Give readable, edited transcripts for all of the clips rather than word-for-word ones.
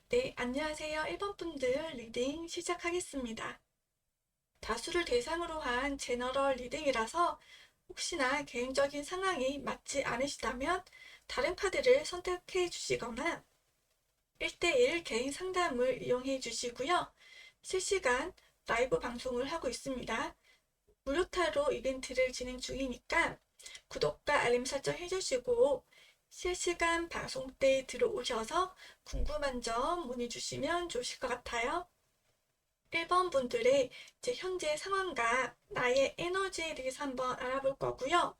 네, 안녕하세요. 1번 분들 리딩 시작하겠습니다. 다수를 대상으로 한 제너럴 리딩이라서 혹시나 개인적인 상황이 맞지 않으시다면 다른 카드를 선택해 주시거나 1대1 개인 상담을 이용해 주시고요. 실시간 라이브 방송을 하고 있습니다. 무료 타로 이벤트를 진행 중이니까 구독과 알림 설정 해주시고 실시간 방송 때 들어오셔서 궁금한 점 문의 주시면 좋으실 것 같아요. 1번 분들의 현재 상황과 나의 에너지에 대해서 한번 알아볼 거고요.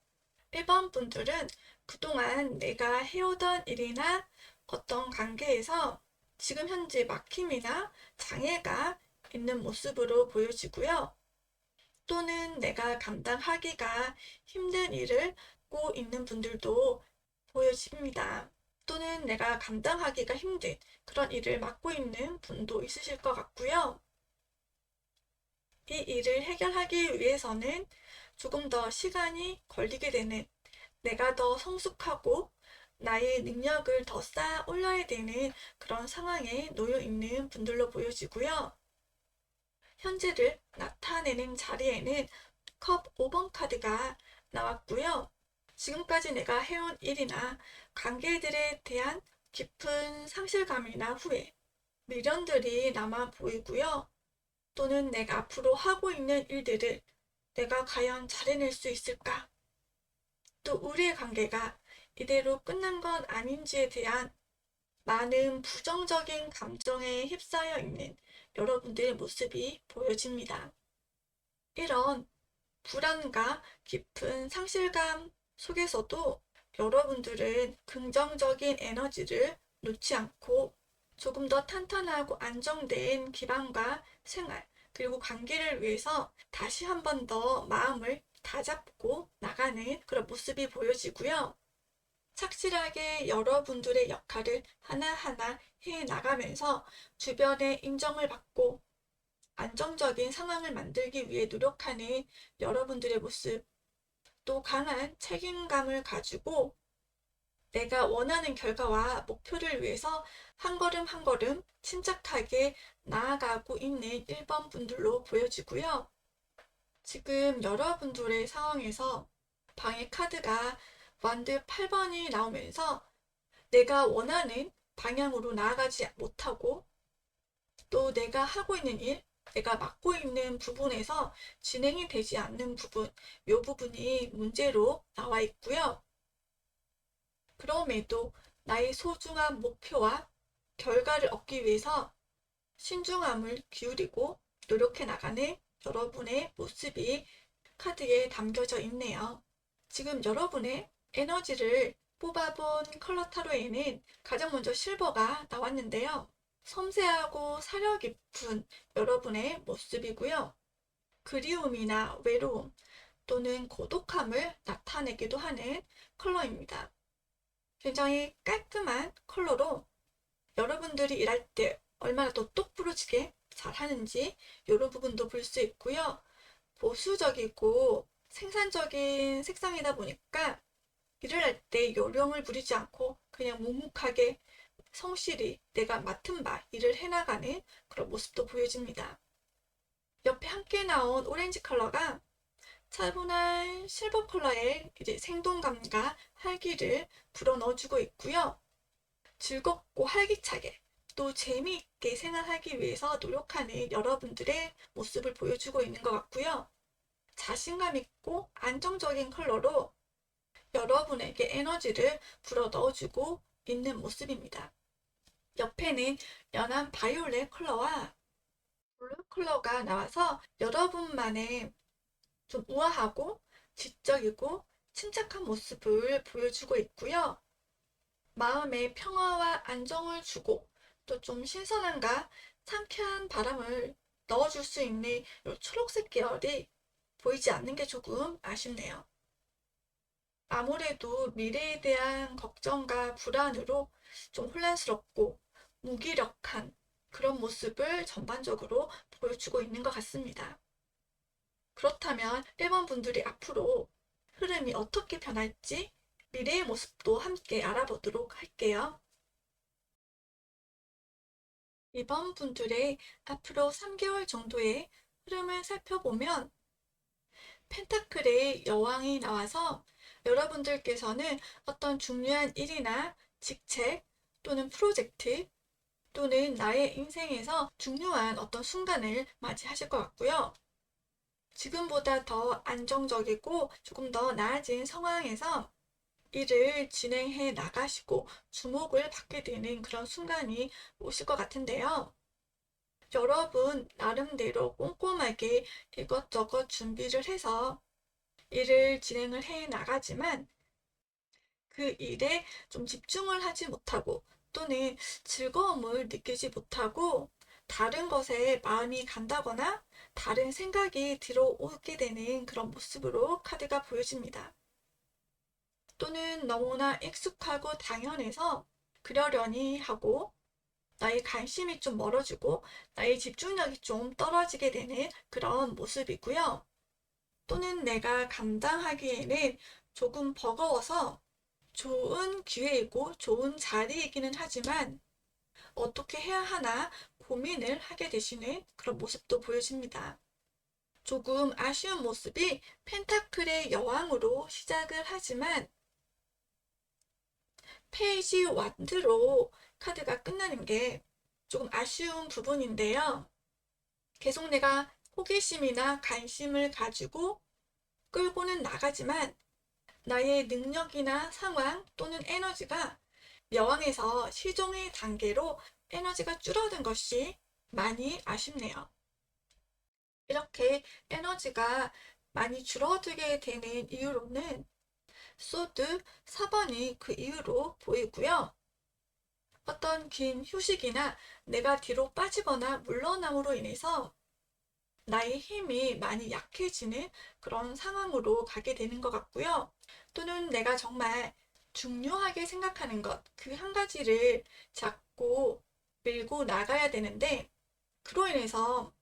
1번 분들은 그동안 내가 해오던 일이나 어떤 관계에서 지금 현재 막힘이나 장애가 있는 모습으로 보여지고요. 또는 내가 감당하기가 힘든 일을 하고 있는 분들도 보여집니다. 또는 내가 감당하기가 힘든 그런 일을 맡고 있는 분도 있으실 것 같고요. 이 일을 해결하기 위해서는 조금 더 시간이 걸리게 되는, 내가 더 성숙하고 나의 능력을 더 쌓아 올려야 되는 그런 상황에 놓여 있는 분들로 보여지고요. 현재를 나타내는 자리에는 컵 5번 카드가 나왔고요. 지금까지 내가 해온 일이나 관계들에 대한 깊은 상실감이나 후회, 미련들이 남아 보이고요. 또는 내가 앞으로 하고 있는 일들을 내가 과연 잘해낼 수 있을까? 또 우리의 관계가 이대로 끝난 건 아닌지에 대한 많은 부정적인 감정에 휩싸여 있는 여러분들의 모습이 보여집니다. 이런 불안과 깊은 상실감 속에서도 여러분들은 긍정적인 에너지를 놓지 않고 조금 더 탄탄하고 안정된 기반과 생활, 그리고 관계를 위해서 다시 한 번 더 마음을 다잡고 나가는 그런 모습이 보여지고요. 착실하게 여러분들의 역할을 하나하나 해 나가면서 주변의 인정을 받고 안정적인 상황을 만들기 위해 노력하는 여러분들의 모습, 또 강한 책임감을 가지고 내가 원하는 결과와 목표를 위해서 한 걸음 한 걸음 침착하게 나아가고 있는 1번 분들로 보여지고요. 지금 여러분들의 상황에서 방해 카드가 완드 8번이 나오면서 내가 원하는 방향으로 나아가지 못하고 또 내가 하고 있는 일, 내가 맡고 있는 부분에서 진행이 되지 않는 부분, 이 부분이 문제로 나와 있고요. 그럼에도 나의 소중한 목표와 결과를 얻기 위해서 신중함을 기울이고 노력해 나가는 여러분의 모습이 카드에 담겨져 있네요. 지금 여러분의 에너지를 뽑아본 컬러 타로에는 가장 먼저 실버가 나왔는데요. 섬세하고 사려 깊은 여러분의 모습이고요. 그리움이나 외로움 또는 고독함을 나타내기도 하는 컬러입니다. 굉장히 깔끔한 컬러로 여러분들이 일할 때 얼마나 더 똑부러지게 잘하는지 이런 부분도 볼 수 있고요. 보수적이고 생산적인 색상이다 보니까 일을 할 때 요령을 부리지 않고 그냥 묵묵하게 성실히 내가 맡은 바 일을 해나가는 그런 모습도 보여집니다. 옆에 함께 나온 오렌지 컬러가 차분한 실버 컬러의 이제 생동감과 활기를 불어넣어주고 있고요. 즐겁고 활기차게 또 재미있게 생활하기 위해서 노력하는 여러분들의 모습을 보여주고 있는 것 같고요. 자신감 있고 안정적인 컬러로 여러분에게 에너지를 불어 넣어주고 있는 모습입니다. 옆에는 연한 바이올렛 컬러와 블루 컬러가 나와서 여러분만의 좀 우아하고 지적이고 침착한 모습을 보여주고 있고요. 마음에 평화와 안정을 주고 또 좀 신선함과 상쾌한 바람을 넣어줄 수 있는 이 초록색 계열이 보이지 않는 게 조금 아쉽네요. 아무래도 미래에 대한 걱정과 불안으로 좀 혼란스럽고 무기력한 그런 모습을 전반적으로 보여주고 있는 것 같습니다. 그렇다면 1번 분들이 앞으로 흐름이 어떻게 변할지 미래의 모습도 함께 알아보도록 할게요. 2번 분들의 앞으로 3개월 정도의 흐름을 살펴보면 펜타클의 여왕이 나와서 여러분들께서는 어떤 중요한 일이나 직책 또는 프로젝트 또는 나의 인생에서 중요한 어떤 순간을 맞이하실 것 같고요. 지금보다 더 안정적이고 조금 더 나아진 상황에서 일을 진행해 나가시고 주목을 받게 되는 그런 순간이 오실 것 같은데요. 여러분 나름대로 꼼꼼하게 이것저것 준비를 해서 일을 진행을 해 나가지만 그 일에 좀 집중을 하지 못하고 또는 즐거움을 느끼지 못하고 다른 것에 마음이 간다거나 다른 생각이 들어오게 되는 그런 모습으로 카드가 보여집니다. 또는 너무나 익숙하고 당연해서 그러려니 하고 나의 관심이 좀 멀어지고 나의 집중력이 좀 떨어지게 되는 그런 모습이고요. 또는 내가 감당하기에는 조금 버거워서 좋은 기회이고 좋은 자리이기는 하지만 어떻게 해야 하나 고민을 하게 되시는 그런 모습도 보여집니다. 조금 아쉬운 모습이 펜타클의 여왕으로 시작을 하지만 페이지 완드로 카드가 끝나는 게 조금 아쉬운 부분인데요. 계속 내가 호기심이나 관심을 가지고 끌고는 나가지만 나의 능력이나 상황 또는 에너지가 여왕에서 실종의 단계로 에너지가 줄어든 것이 많이 아쉽네요. 이렇게 에너지가 많이 줄어들게 되는 이유로는 소드 4번이 그 이유로 보이고요. 어떤 긴 휴식이나 내가 뒤로 빠지거나 물러남으로 인해서 나의 힘이 많이 약해지는 그런 상황으로 가게 되는 것 같고요. 또는 내가 정말 중요하게 생각하는 것, 그 한 가지를 잡고 밀고 나가야 되는데, 그로 인해서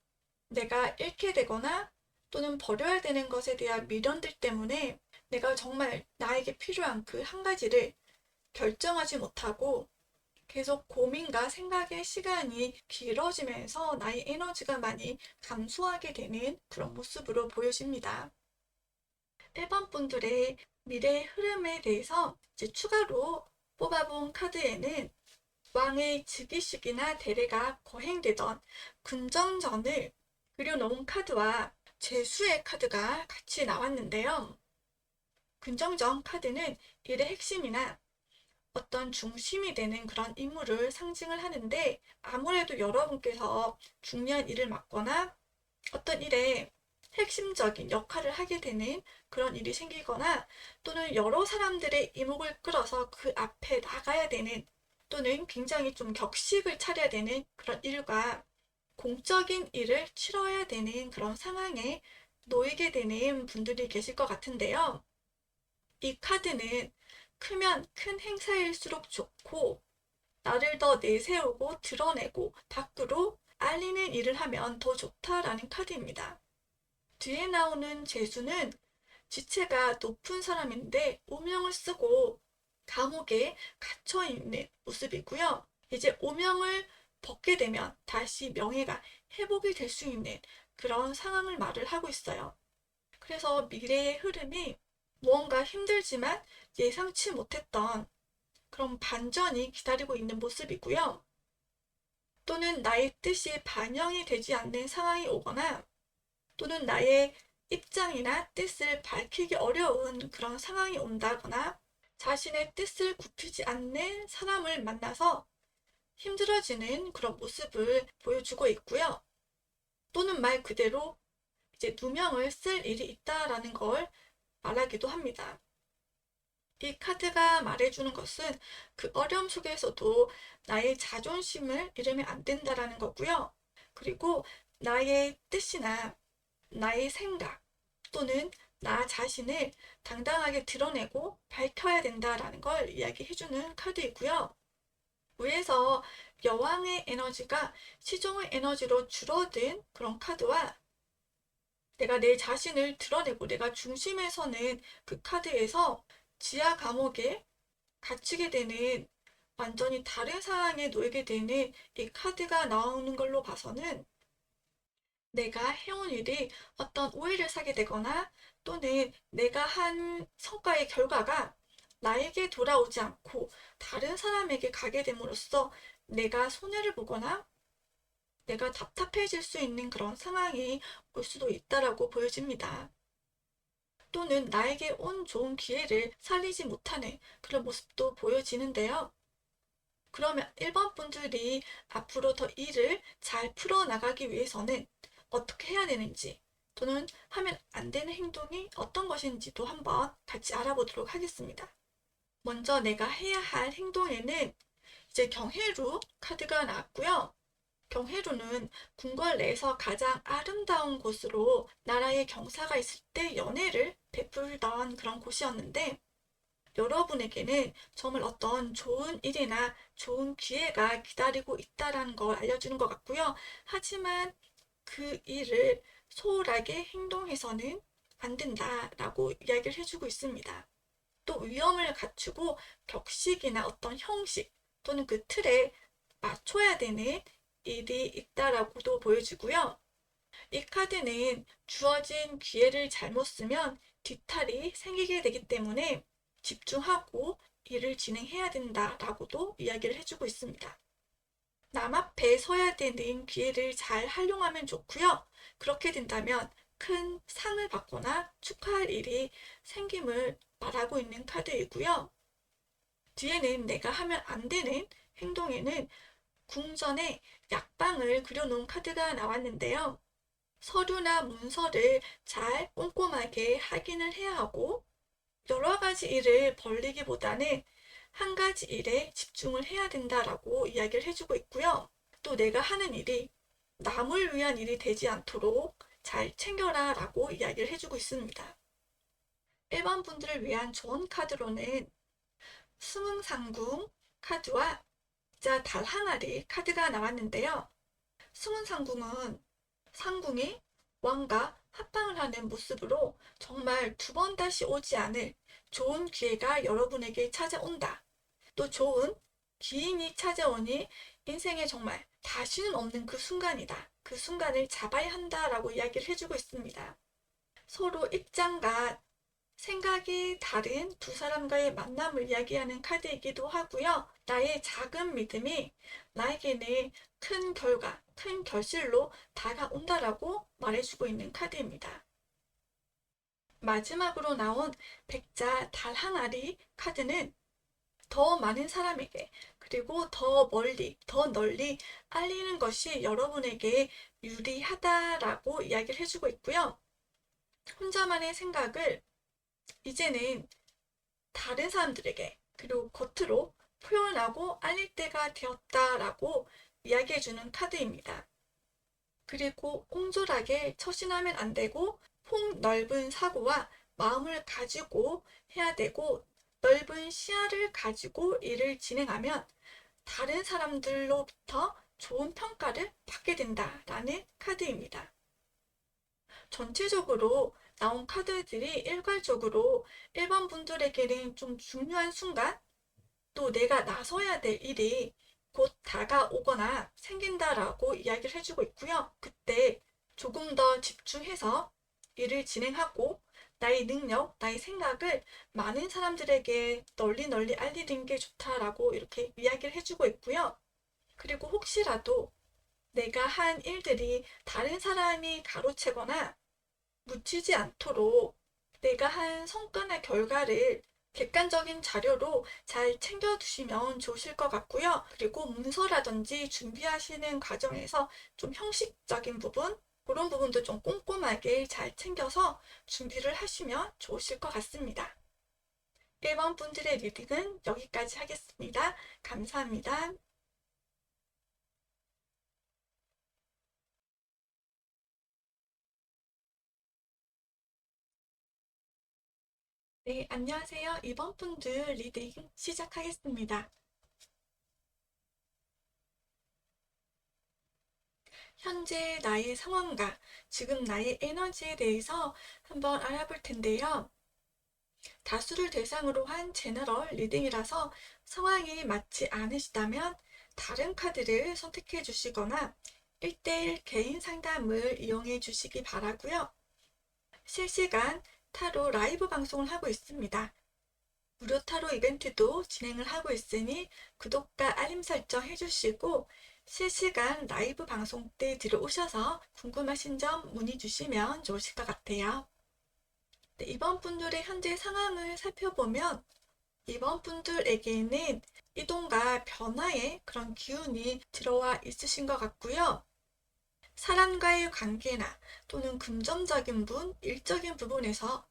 내가 잃게 되거나 또는 버려야 되는 것에 대한 미련들 때문에 내가 정말 나에게 필요한 그 한 가지를 결정하지 못하고 계속 고민과 생각의 시간이 길어지면서 나의 에너지가 많이 감소하게 되는 그런 모습으로 보여집니다. 1번 분들의 미래의 흐름에 대해서 이제 추가로 뽑아본 카드에는 왕의 즉위식이나 대례가 거행되던 군정전을 그려놓은 카드와 재수의 카드가 같이 나왔는데요. 군정전 카드는 일의 핵심이나 어떤 중심이 되는 그런 인물을 상징을 하는데 아무래도 여러분께서 중요한 일을 맡거나 어떤 일에 핵심적인 역할을 하게 되는 그런 일이 생기거나 또는 여러 사람들의 이목을 끌어서 그 앞에 나가야 되는 또는 굉장히 좀 격식을 차려야 되는 그런 일과 공적인 일을 치러야 되는 그런 상황에 놓이게 되는 분들이 계실 것 같은데요. 이 카드는 크면 큰 행사일수록 좋고 나를 더 내세우고 드러내고 밖으로 알리는 일을 하면 더 좋다라는 카드입니다. 뒤에 나오는 재수는 지체가 높은 사람인데 오명을 쓰고 감옥에 갇혀 있는 모습이고요. 이제 오명을 벗게 되면 다시 명예가 회복이 될 수 있는 그런 상황을 말을 하고 있어요. 그래서 미래의 흐름이 무언가 힘들지만 예상치 못했던 그런 반전이 기다리고 있는 모습이고요. 또는 나의 뜻이 반영이 되지 않는 상황이 오거나 또는 나의 입장이나 뜻을 밝히기 어려운 그런 상황이 온다거나 자신의 뜻을 굽히지 않는 사람을 만나서 힘들어지는 그런 모습을 보여주고 있고요. 또는 말 그대로 이제 누명을 쓸 일이 있다라는 걸 말하기도 합니다. 이 카드가 말해주는 것은 그 어려움 속에서도 나의 자존심을 잃으면 안 된다라는 거고요. 그리고 나의 뜻이나 나의 생각 또는 나 자신을 당당하게 드러내고 밝혀야 된다라는 걸 이야기해주는 카드이고요. 위에서 여왕의 에너지가 시종의 에너지로 줄어든 그런 카드와 내가 내 자신을 드러내고 내가 중심에 서는 그 카드에서 지하 감옥에 갇히게 되는 완전히 다른 상황에 놓이게 되는 이 카드가 나오는 걸로 봐서는 내가 해온 일이 어떤 오해를 사게 되거나 또는 내가 한 성과의 결과가 나에게 돌아오지 않고 다른 사람에게 가게 됨으로써 내가 손해를 보거나 내가 답답해질 수 있는 그런 상황이 올 수도 있다라고 보여집니다. 또는 나에게 온 좋은 기회를 살리지 못하는 그런 모습도 보여지는데요. 그러면 1번 분들이 앞으로 더 일을 잘 풀어나가기 위해서는 어떻게 해야 되는지 또는 하면 안 되는 행동이 어떤 것인지도 한번 같이 알아보도록 하겠습니다. 먼저 내가 해야 할 행동에는 이제 경혜루 카드가 나왔고요. 경혜루는 궁궐 내에서 가장 아름다운 곳으로 나라의 경사가 있을 때 연회를 베풀던 그런 곳이었는데 여러분에게는 정말 어떤 좋은 일이나 좋은 기회가 기다리고 있다는 걸 알려주는 것 같고요. 하지만 그 일을 소홀하게 행동해서는 안 된다라고 이야기를 해주고 있습니다. 또 위험을 갖추고 격식이나 어떤 형식 또는 그 틀에 맞춰야 되는 일이 있다라고도 보여지고요. 이 카드는 주어진 기회를 잘못 쓰면 뒤탈이 생기게 되기 때문에 집중하고 일을 진행해야 된다라고도 이야기를 해주고 있습니다. 남 앞에 서야 되는 기회를 잘 활용하면 좋고요. 그렇게 된다면 큰 상을 받거나 축하할 일이 생김을 말하고 있는 카드이고요. 뒤에는 내가 하면 안 되는 행동에는 궁전에 약방을 그려놓은 카드가 나왔는데요. 서류나 문서를 잘 꼼꼼하게 확인을 해야 하고 여러 가지 일을 벌리기보다는 한 가지 일에 집중을 해야 된다라고 이야기를 해주고 있고요. 또 내가 하는 일이 남을 위한 일이 되지 않도록 잘 챙겨라 라고 이야기를 해주고 있습니다. 1번 분들을 위한 좋은 카드로는 수문상궁 카드와 자 달 항아리 카드가 나왔는데요. 수문상궁은 상궁이 왕과 합방을 하는 모습으로 정말 두 번 다시 오지 않을 좋은 기회가 여러분에게 찾아온다. 또 좋은 기인이 찾아오니 인생에 정말 다시는 없는 그 순간이다. 그 순간을 잡아야 한다라고 이야기를 해주고 있습니다. 서로 입장과 생각이 다른 두 사람과의 만남을 이야기하는 카드이기도 하고요. 나의 작은 믿음이 나에게는 큰 결과, 큰 결실로 다가온다라고 말해주고 있는 카드입니다. 마지막으로 나온 백자 달 항아리 카드는 더 많은 사람에게 그리고 더 멀리, 더 널리 알리는 것이 여러분에게 유리하다라고 이야기를 해주고 있고요. 혼자만의 생각을 이제는 다른 사람들에게 그리고 겉으로 표현하고 알릴 때가 되었다라고 이야기해주는 카드입니다. 그리고 옹졸하게 처신하면 안 되고 폭넓은 사고와 마음을 가지고 해야 되고 넓은 시야를 가지고 일을 진행하면 다른 사람들로부터 좋은 평가를 받게 된다라는 카드입니다. 전체적으로 나온 카드들이 일괄적으로 1번 분들에게는 좀 중요한 순간 또 내가 나서야 될 일이 곧 다가오거나 생긴다라고 이야기를 해주고 있고요. 그때 조금 더 집중해서 일을 진행하고 나의 능력, 나의 생각을 많은 사람들에게 널리 널리 알리는 게 좋다라고 이렇게 이야기를 해주고 있고요. 그리고 혹시라도 내가 한 일들이 다른 사람이 가로채거나 묻히지 않도록 내가 한 성과나 결과를 객관적인 자료로 잘 챙겨두시면 좋으실 것 같고요. 그리고 문서라든지 준비하시는 과정에서 좀 형식적인 부분, 그런 부분도 좀 꼼꼼하게 잘 챙겨서 준비를 하시면 좋으실 것 같습니다. 1번 분들의 리딩은 여기까지 하겠습니다. 감사합니다. 네, 안녕하세요. 2번 분들 리딩 시작하겠습니다. 현재 나의 상황과 지금 나의 에너지에 대해서 한번 알아볼 텐데요. 다수를 대상으로 한 제너럴 리딩이라서 상황이 맞지 않으시다면 다른 카드를 선택해 주시거나 1대1 개인 상담을 이용해 주시기 바라고요. 실시간 타로 라이브 방송을 하고 있습니다. 무료 타로 이벤트도 진행을 하고 있으니 구독과 알림 설정 해주시고 실시간 라이브 방송 때 들어오셔서 궁금하신 점 문의 주시면 좋으실 것 같아요. 네, 이번 분들의 현재 상황을 살펴보면 이번 분들에게는 이동과 변화의 그런 기운이 들어와 있으신 것 같고요. 사람과의 관계나 또는 금전적인 부분, 일적인 부분에서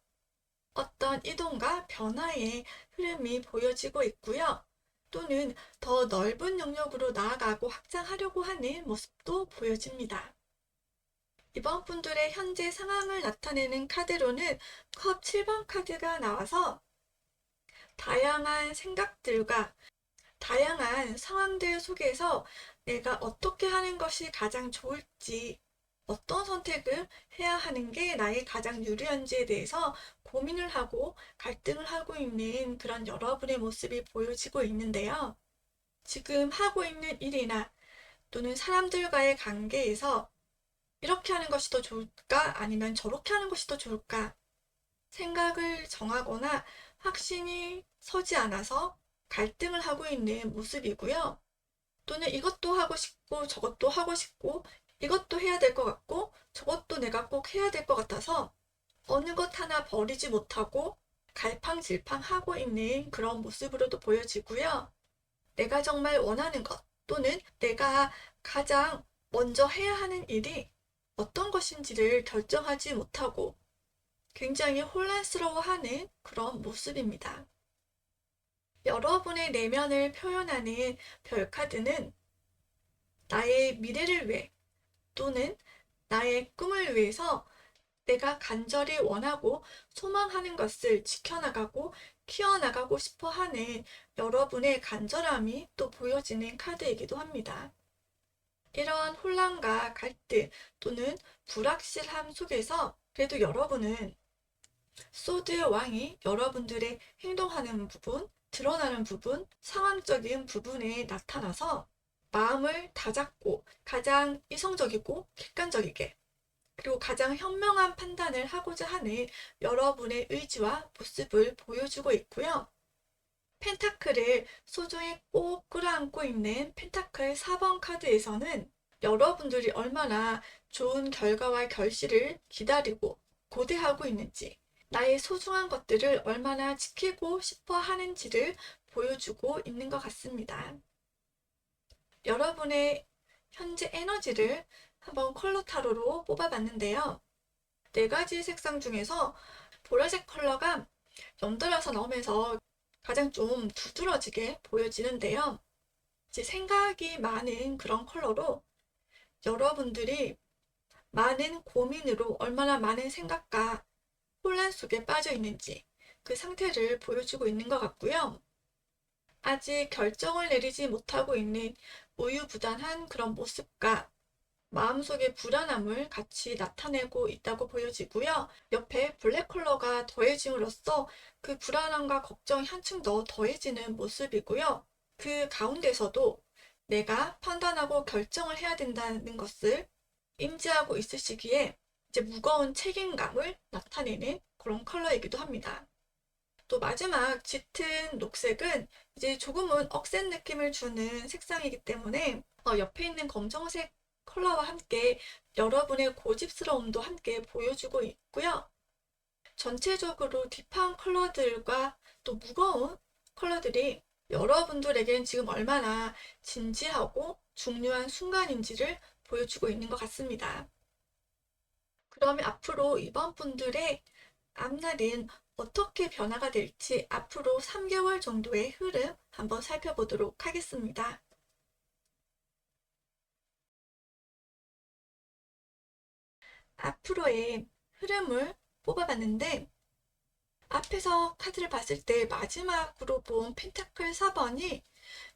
어떤 이동과 변화의 흐름이 보여지고 있고요. 또는 더 넓은 영역으로 나아가고 확장하려고 하는 모습도 보여집니다. 이번 분들의 현재 상황을 나타내는 카드로는 컵 7번 카드가 나와서 다양한 생각들과 다양한 상황들 속에서 내가 어떻게 하는 것이 가장 좋을지, 어떤 선택을 해야 하는 게 나의 가장 유리한지에 대해서 고민을 하고 갈등을 하고 있는 그런 여러분의 모습이 보여지고 있는데요. 지금 하고 있는 일이나 또는 사람들과의 관계에서 이렇게 하는 것이 더 좋을까? 아니면 저렇게 하는 것이 더 좋을까? 생각을 정하거나 확신이 서지 않아서 갈등을 하고 있는 모습이고요. 또는 이것도 하고 싶고 저것도 하고 싶고 이것도 해야 될 것 같고 저것도 내가 꼭 해야 될 것 같아서 어느 것 하나 버리지 못하고 갈팡질팡하고 있는 그런 모습으로도 보여지고요. 내가 정말 원하는 것 또는 내가 가장 먼저 해야 하는 일이 어떤 것인지를 결정하지 못하고 굉장히 혼란스러워하는 그런 모습입니다. 여러분의 내면을 표현하는 별카드는 나의 미래를 위해 또는 나의 꿈을 위해서 내가 간절히 원하고 소망하는 것을 지켜나가고 키워나가고 싶어 하는 여러분의 간절함이 또 보여지는 카드이기도 합니다. 이러한 혼란과 갈등 또는 불확실함 속에서 그래도 여러분은 소드의 왕이 여러분들의 행동하는 부분, 드러나는 부분, 상황적인 부분에 나타나서 마음을 다잡고 가장 이성적이고 객관적이게 그리고 가장 현명한 판단을 하고자 하는 여러분의 의지와 모습을 보여주고 있고요. 펜타클을 소중히 꼭 끌어안고 있는 펜타클 4번 카드에서는 여러분들이 얼마나 좋은 결과와 결실을 기다리고 고대하고 있는지, 나의 소중한 것들을 얼마나 지키고 싶어 하는지를 보여주고 있는 것 같습니다. 여러분의 현재 에너지를 한번 컬러 타로로 뽑아봤는데요. 4가지 색상 중에서 보라색 컬러가 연달아서 나오면서 가장 좀 두드러지게 보여지는데요. 이제 생각이 많은 그런 컬러로 여러분들이 많은 고민으로 얼마나 많은 생각과 혼란 속에 빠져 있는지 그 상태를 보여주고 있는 것 같고요. 아직 결정을 내리지 못하고 있는 우유부단한 그런 모습과 마음속의 불안함을 같이 나타내고 있다고 보여지고요. 옆에 블랙 컬러가 더해짐으로써 그 불안함과 걱정이 한층 더 더해지는 모습이고요. 그 가운데서도 내가 판단하고 결정을 해야 된다는 것을 인지하고 있으시기에 이제 무거운 책임감을 나타내는 그런 컬러이기도 합니다. 또 마지막 짙은 녹색은 이제 조금은 억센 느낌을 주는 색상이기 때문에 옆에 있는 검정색 컬러와 함께 여러분의 고집스러움도 함께 보여주고 있고요. 전체적으로 딥한 컬러들과 또 무거운 컬러들이 여러분들에겐 지금 얼마나 진지하고 중요한 순간인지를 보여주고 있는 것 같습니다. 그러면 앞으로 이번 분들의 앞날은 어떻게 변화가 될지 앞으로 3개월 정도의 흐름 한번 살펴보도록 하겠습니다. 앞으로의 흐름을 뽑아봤는데 앞에서 카드를 봤을 때 마지막으로 본 펜타클 4번이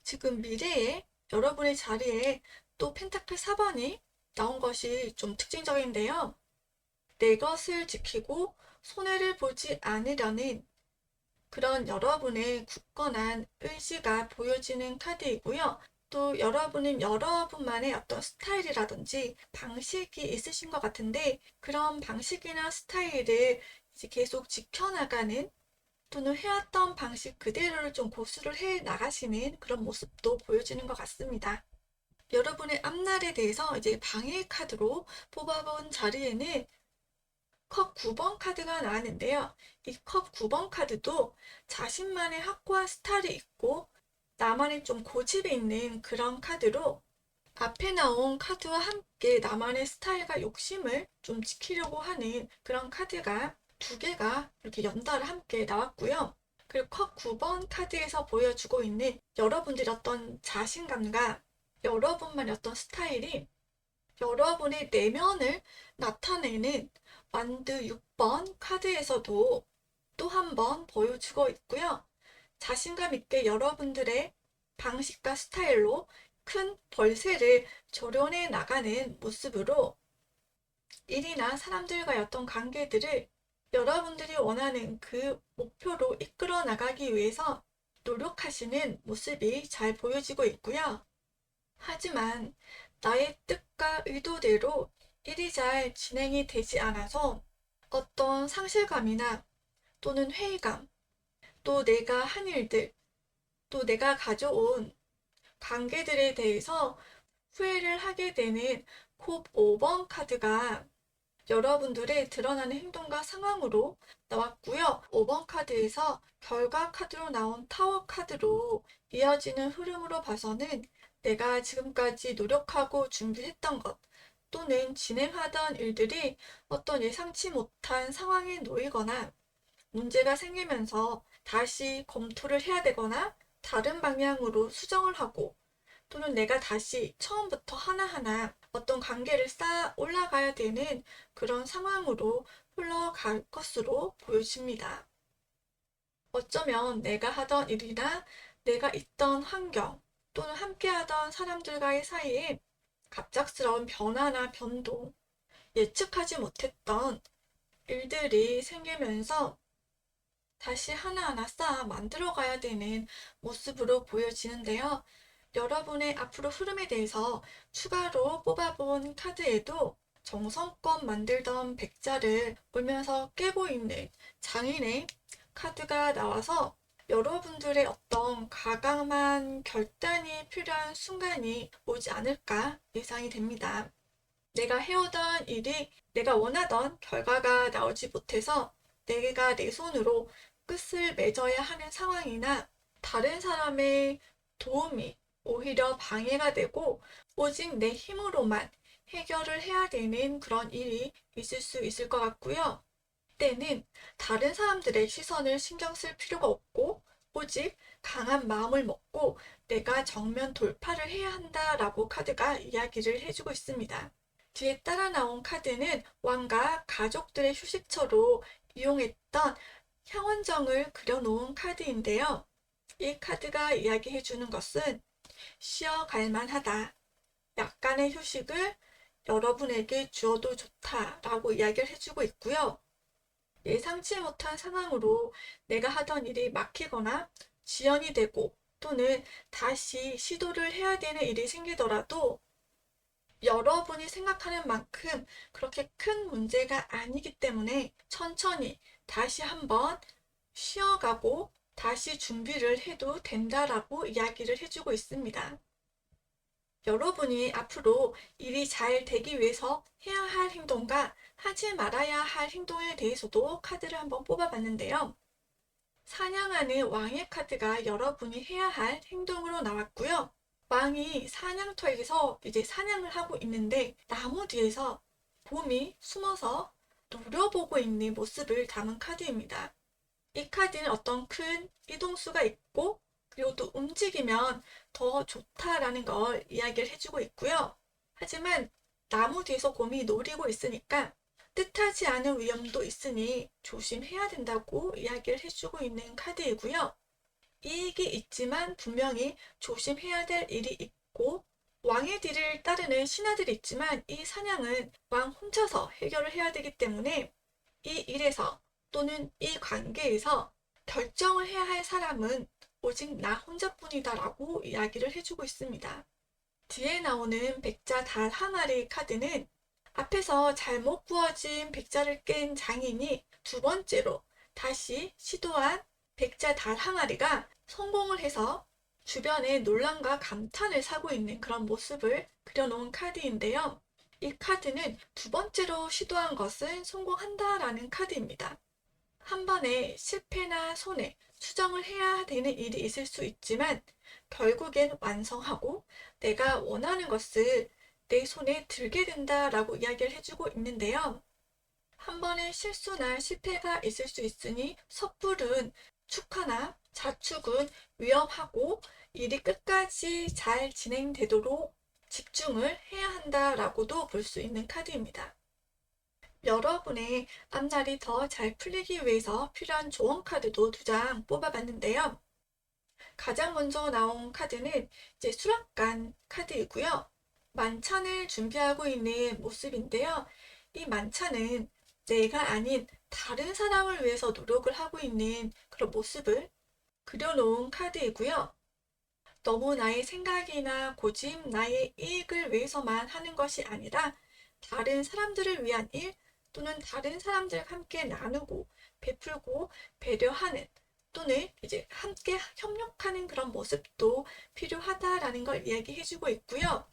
지금 미래에 여러분의 자리에 또 펜타클 4번이 나온 것이 좀 특징적인데요. 내 것을 지키고 손해를 보지 않으려는 그런 여러분의 굳건한 의지가 보여지는 카드이고요. 또 여러분은 여러분만의 어떤 스타일이라든지 방식이 있으신 것 같은데 그런 방식이나 스타일을 이제 계속 지켜나가는 또는 해왔던 방식 그대로를 좀 고수를 해 나가시는 그런 모습도 보여지는 것 같습니다. 여러분의 앞날에 대해서 이제 방해 카드로 뽑아본 자리에는 컵 9번 카드가 나왔는데요. 이 컵 9번 카드도 자신만의 확고한 스타일이 있고 나만의 좀 고집이 있는 그런 카드로 앞에 나온 카드와 함께 나만의 스타일과 욕심을 좀 지키려고 하는 그런 카드가 두 개가 이렇게 연달아 함께 나왔고요. 그리고 컵 9번 카드에서 보여주고 있는 여러분들의 어떤 자신감과 여러분만의 어떤 스타일이 여러분의 내면을 나타내는 완드 6번 카드에서도 또 한 번 보여주고 있고요. 자신감 있게 여러분들의 방식과 스타일로 큰 벌새를 조련해 나가는 모습으로 일이나 사람들과의 어떤 관계들을 여러분들이 원하는 그 목표로 이끌어 나가기 위해서 노력하시는 모습이 잘 보여지고 있고요. 하지만 나의 뜻과 의도대로 일이 잘 진행이 되지 않아서 어떤 상실감이나 또는 회의감, 또 내가 한 일들, 또 내가 가져온 관계들에 대해서 후회를 하게 되는 컵 5번 카드가 여러분들의 드러나는 행동과 상황으로 나왔고요. 5번 카드에서 결과 카드로 나온 타워 카드로 이어지는 흐름으로 봐서는 내가 지금까지 노력하고 준비했던 것 또는 진행하던 일들이 어떤 예상치 못한 상황에 놓이거나 문제가 생기면서 다시 검토를 해야 되거나 다른 방향으로 수정을 하고 또는 내가 다시 처음부터 하나하나 어떤 관계를 쌓아 올라가야 되는 그런 상황으로 흘러갈 것으로 보여집니다. 어쩌면 내가 하던 일이나 내가 있던 환경 또는 함께하던 사람들과의 사이에 갑작스러운 변화나 변동, 예측하지 못했던 일들이 생기면서 다시 하나하나 쌓아 만들어가야 되는 모습으로 보여지는데요. 여러분의 앞으로 흐름에 대해서 추가로 뽑아본 카드에도 정성껏 만들던 백자를 울면서 깨고 있는 장인의 카드가 나와서 여러분들의 어떤 과감한 결단이 필요한 순간이 오지 않을까 예상이 됩니다. 내가 해오던 일이 내가 원하던 결과가 나오지 못해서 내가 내 손으로 끝을 맺어야 하는 상황이나 다른 사람의 도움이 오히려 방해가 되고 오직 내 힘으로만 해결을 해야 되는 그런 일이 있을 수 있을 것 같고요. 때는 다른 사람들의 시선을 신경 쓸 필요가 없고 오직 강한 마음을 먹고 내가 정면 돌파를 해야 한다라고 카드가 이야기를 해주고 있습니다. 뒤에 따라 나온 카드는 왕과 가족들의 휴식처로 이용했던 향원정을 그려놓은 카드인데요. 이 카드가 이야기해주는 것은 쉬어갈 만하다. 약간의 휴식을 여러분에게 주어도 좋다라고 이야기를 해주고 있고요. 예상치 못한 상황으로 내가 하던 일이 막히거나 지연이 되고 또는 다시 시도를 해야 되는 일이 생기더라도 여러분이 생각하는 만큼 그렇게 큰 문제가 아니기 때문에 천천히 다시 한번 쉬어가고 다시 준비를 해도 된다라고 이야기를 해주고 있습니다. 여러분이 앞으로 일이 잘 되기 위해서 해야 할 행동과 하지 말아야 할 행동에 대해서도 카드를 한번 뽑아봤는데요. 사냥하는 왕의 카드가 여러분이 해야 할 행동으로 나왔고요. 왕이 사냥터에서 이제 사냥을 하고 있는데 나무 뒤에서 곰이 숨어서 노려보고 있는 모습을 담은 카드입니다. 이 카드는 어떤 큰 이동수가 있고 그리고 또 움직이면 더 좋다라는 걸 이야기를 해주고 있고요. 하지만 나무 뒤에서 곰이 노리고 있으니까 뜻하지 않은 위험도 있으니 조심해야 된다고 이야기를 해주고 있는 카드이고요. 이익이 있지만 분명히 조심해야 될 일이 있고 왕의 뒤를 따르는 신하들이 있지만 이 사냥은 왕 혼자서 해결을 해야 되기 때문에 이 일에서 또는 이 관계에서 결정을 해야 할 사람은 오직 나 혼자뿐이다라고 이야기를 해주고 있습니다. 뒤에 나오는 백자 달 항아리 카드는 앞에서 잘못 구워진 백자를 깬 장인이 두 번째로 다시 시도한 백자 달 항아리가 성공을 해서 주변에 논란과 감탄을 사고 있는 그런 모습을 그려놓은 카드인데요. 이 카드는 두 번째로 시도한 것은 성공한다라는 카드입니다. 한 번에 실패나 손해, 수정을 해야 되는 일이 있을 수 있지만 결국엔 완성하고 내가 원하는 것을 내 손에 들게 된다라고 이야기를 해주고 있는데요. 한 번의 실수나 실패가 있을 수 있으니 섣부른 축하나 자축은 위험하고 일이 끝까지 잘 진행되도록 집중을 해야 한다라고도 볼 수 있는 카드입니다. 여러분의 앞날이 더 잘 풀리기 위해서 필요한 조언 카드도 두 장 뽑아봤는데요. 가장 먼저 나온 카드는 이제 수락관 카드이고요. 만찬을 준비하고 있는 모습인데요. 이 만찬은 내가 아닌 다른 사람을 위해서 노력을 하고 있는 그런 모습을 그려놓은 카드이고요. 너무 나의 생각이나 고집, 나의 이익을 위해서만 하는 것이 아니라 다른 사람들을 위한 일 또는 다른 사람들과 함께 나누고 베풀고 배려하는 또는 이제 함께 협력하는 그런 모습도 필요하다라는 걸 이야기해주고 있고요.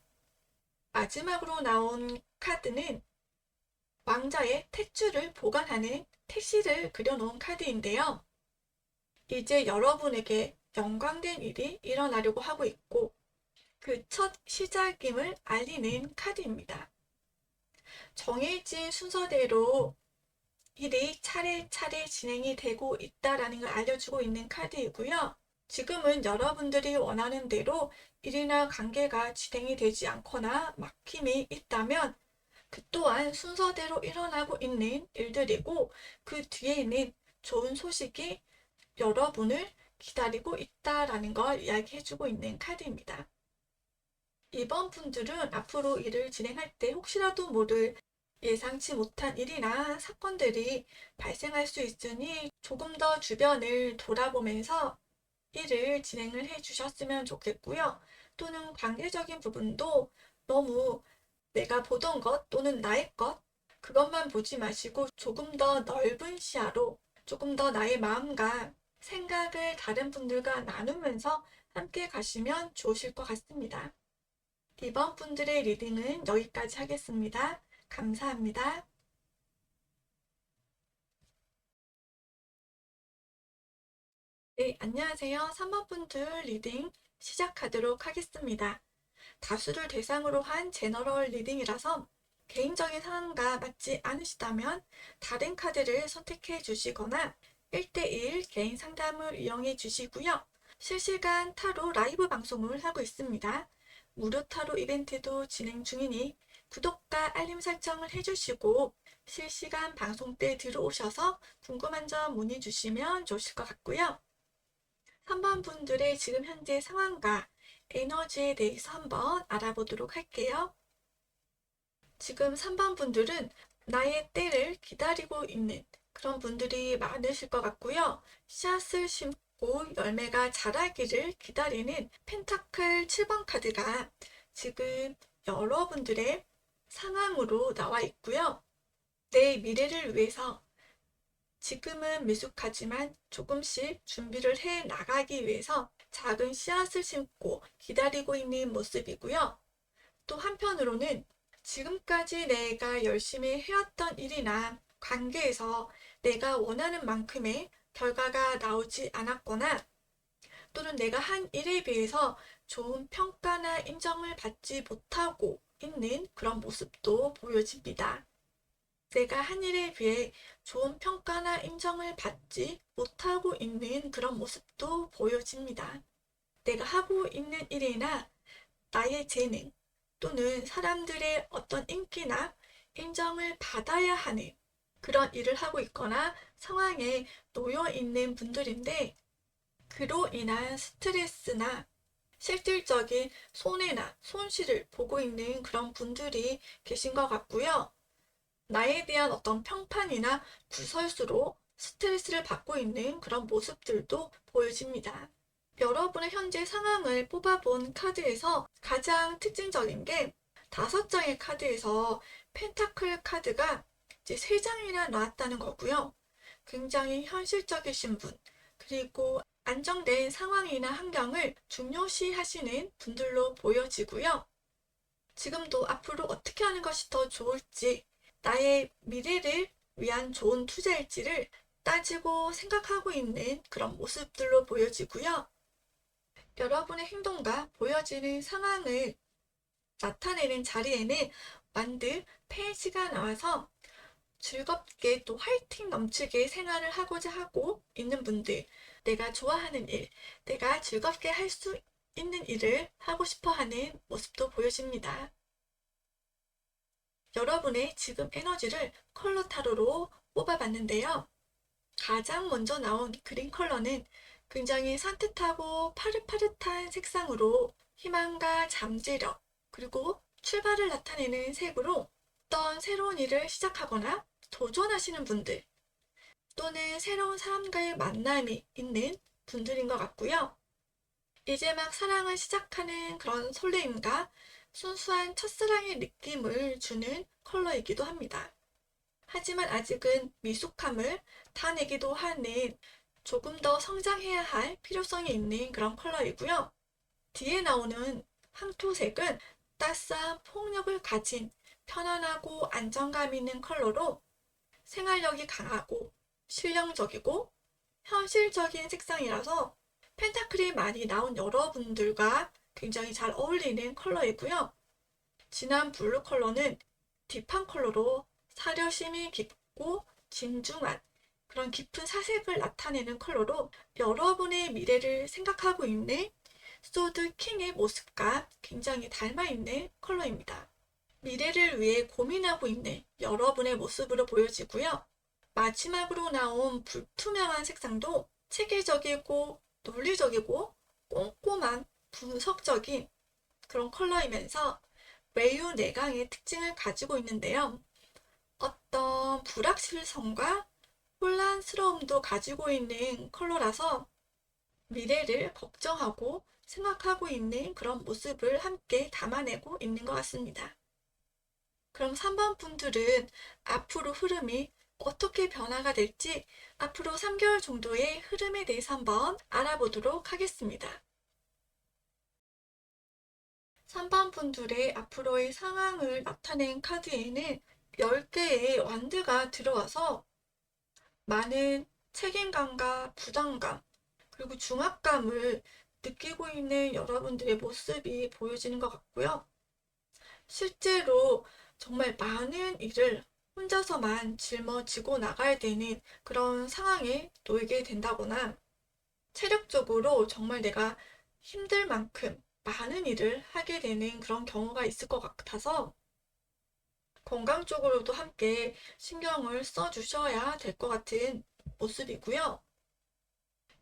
마지막으로 나온 카드는 왕자의 탯줄을 보관하는 택시를 그려놓은 카드인데요. 이제 여러분에게 영광된 일이 일어나려고 하고 있고 그 첫 시작임을 알리는 카드입니다. 정해진 순서대로 일이 차례차례 진행이 되고 있다라는 걸 알려주고 있는 카드이고요. 지금은 여러분들이 원하는 대로 일이나 관계가 진행이 되지 않거나 막힘이 있다면 그 또한 순서대로 일어나고 있는 일들이고 그 뒤에는 좋은 소식이 여러분을 기다리고 있다라는 걸 이야기해주고 있는 카드입니다. 이번 분들은 앞으로 일을 진행할 때 혹시라도 모를 예상치 못한 일이나 사건들이 발생할 수 있으니 조금 더 주변을 돌아보면서 일을 진행을 해 주셨으면 좋겠고요. 또는 관계적인 부분도 너무 내가 보던 것 또는 나의 것 그것만 보지 마시고 조금 더 넓은 시야로 조금 더 나의 마음과 생각을 다른 분들과 나누면서 함께 가시면 좋으실 것 같습니다. 이번 분들의 리딩은 여기까지 하겠습니다. 감사합니다. 네, 안녕하세요. 3번 분들 리딩 시작하도록 하겠습니다. 다수를 대상으로 한 제너럴 리딩이라서 개인적인 상황과 맞지 않으시다면 다른 카드를 선택해 주시거나 1대1 개인 상담을 이용해 주시고요. 실시간 타로 라이브 방송을 하고 있습니다. 무료 타로 이벤트도 진행 중이니 구독과 알림 설정을 해주시고 실시간 방송 때 들어오셔서 궁금한 점 문의 주시면 좋으실 것 같고요. 3번 분들의 지금 현재 상황과 에너지에 대해서 한번 알아보도록 할게요. 지금 3번 분들은 나의 때를 기다리고 있는 그런 분들이 많으실 것 같고요. 씨앗을 심고 열매가 자라기를 기다리는 펜타클 7번 카드가 지금 여러분들의 상황으로 나와 있고요. 내 미래를 위해서 지금은 미숙하지만 조금씩 준비를 해 나가기 위해서 작은 씨앗을 심고 기다리고 있는 모습이고요. 또 한편으로는 지금까지 내가 열심히 해왔던 일이나 관계에서 내가 원하는 만큼의 결과가 나오지 않았거나 또는 내가 한 일에 비해서 좋은 평가나 인정을 받지 못하고 있는 그런 모습도 보여집니다. 내가 한 일에 비해 좋은 평가나 인정을 받지 못하고 있는 그런 모습도 보여집니다. 내가 하고 있는 일이나 나의 재능 또는 사람들의 어떤 인기나 인정을 받아야 하는 그런 일을 하고 있거나 상황에 놓여 있는 분들인데 그로 인한 스트레스나 실질적인 손해나 손실을 보고 있는 그런 분들이 계신 것 같고요. 나에 대한 어떤 평판이나 구설수로 스트레스를 받고 있는 그런 모습들도 보여집니다. 여러분의 현재 상황을 뽑아본 카드에서 가장 특징적인 게 5장의 카드에서 펜타클 카드가 이제 3장이나 나왔다는 거고요. 굉장히 현실적이신 분, 그리고 안정된 상황이나 환경을 중요시 하시는 분들로 보여지고요. 지금도 앞으로 어떻게 하는 것이 더 좋을지, 나의 미래를 위한 좋은 투자일지를 따지고 생각하고 있는 그런 모습들로 보여지고요. 여러분의 행동과 보여지는 상황을 나타내는 자리에는 만들 페이지가 나와서 즐겁게 또 화이팅 넘치게 생활을 하고자 하고 있는 분들, 내가 좋아하는 일, 내가 즐겁게 할 수 있는 일을 하고 싶어 하는 모습도 보여집니다. 여러분의 지금 에너지를 컬러 타로로 뽑아봤는데요. 가장 먼저 나온 그린 컬러는 굉장히 산뜻하고 파릇파릇한 색상으로 희망과 잠재력, 그리고 출발을 나타내는 색으로 어떤 새로운 일을 시작하거나 도전하시는 분들 또는 새로운 사람과의 만남이 있는 분들인 것 같고요. 이제 막 사랑을 시작하는 그런 설레임과 순수한 첫사랑의 느낌을 주는 컬러이기도 합니다. 하지만 아직은 미숙함을 타내기도 하는 조금 더 성장해야 할 필요성이 있는 그런 컬러이고요. 뒤에 나오는 황토색은 따스한 폭력을 가진 편안하고 안정감 있는 컬러로 생활력이 강하고 실용적이고 현실적인 색상이라서 펜타클이 많이 나온 여러분들과 굉장히 잘 어울리는 컬러이고요. 진한 블루 컬러는 딥한 컬러로 사려심이 깊고 진중한 그런 깊은 사색을 나타내는 컬러로 여러분의 미래를 생각하고 있는 소드 킹의 모습과 굉장히 닮아있는 컬러입니다. 미래를 위해 고민하고 있는 여러분의 모습으로 보여지고요. 마지막으로 나온 불투명한 색상도 체계적이고 논리적이고 꼼꼼한 분석적인 그런 컬러이면서 매우 내강의 특징을 가지고 있는데요. 어떤 불확실성과 혼란스러움도 가지고 있는 컬러라서 미래를 걱정하고 생각하고 있는 그런 모습을 함께 담아내고 있는 것 같습니다. 그럼 3번 분들은 앞으로 흐름이 어떻게 변화가 될지 앞으로 3개월 정도의 흐름에 대해서 한번 알아보도록 하겠습니다. 3번 분들의 앞으로의 상황을 나타낸 카드에는 10개의 완드가 들어와서 많은 책임감과 부담감, 그리고 중압감을 느끼고 있는 여러분들의 모습이 보여지는 것 같고요. 실제로 정말 많은 일을 혼자서만 짊어지고 나가야 되는 그런 상황에 놓이게 된다거나 체력적으로 정말 내가 힘들 만큼 많은 일을 하게 되는 그런 경우가 있을 것 같아서 건강 쪽으로도 함께 신경을 써주셔야 될 것 같은 모습이고요.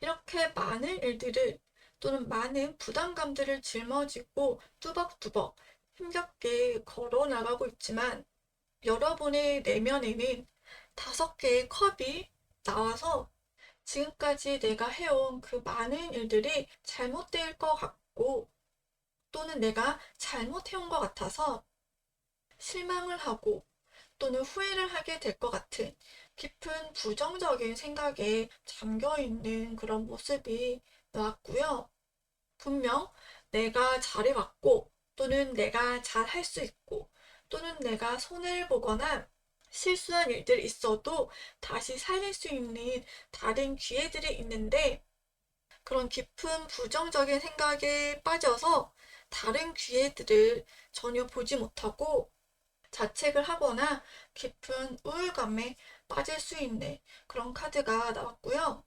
이렇게 많은 일들을 또는 많은 부담감들을 짊어지고 뚜벅뚜벅 힘겹게 걸어 나가고 있지만 여러분의 내면에는 5개의 컵이 나와서 지금까지 내가 해온 그 많은 일들이 잘못될 것 같고 또는 내가 잘못해온 것 같아서 실망을 하고 또는 후회를 하게 될 것 같은 깊은 부정적인 생각에 잠겨 있는 그런 모습이 나왔고요. 분명 내가 잘해왔고 또는 내가 잘 할 수 있고, 또는 내가 손해를 보거나 실수한 일들이 있어도 다시 살릴 수 있는 다른 기회들이 있는데, 그런 깊은 부정적인 생각에 빠져서 다른 기회들을 전혀 보지 못하고 자책을 하거나 깊은 우울감에 빠질 수 있는 그런 카드가 나왔고요.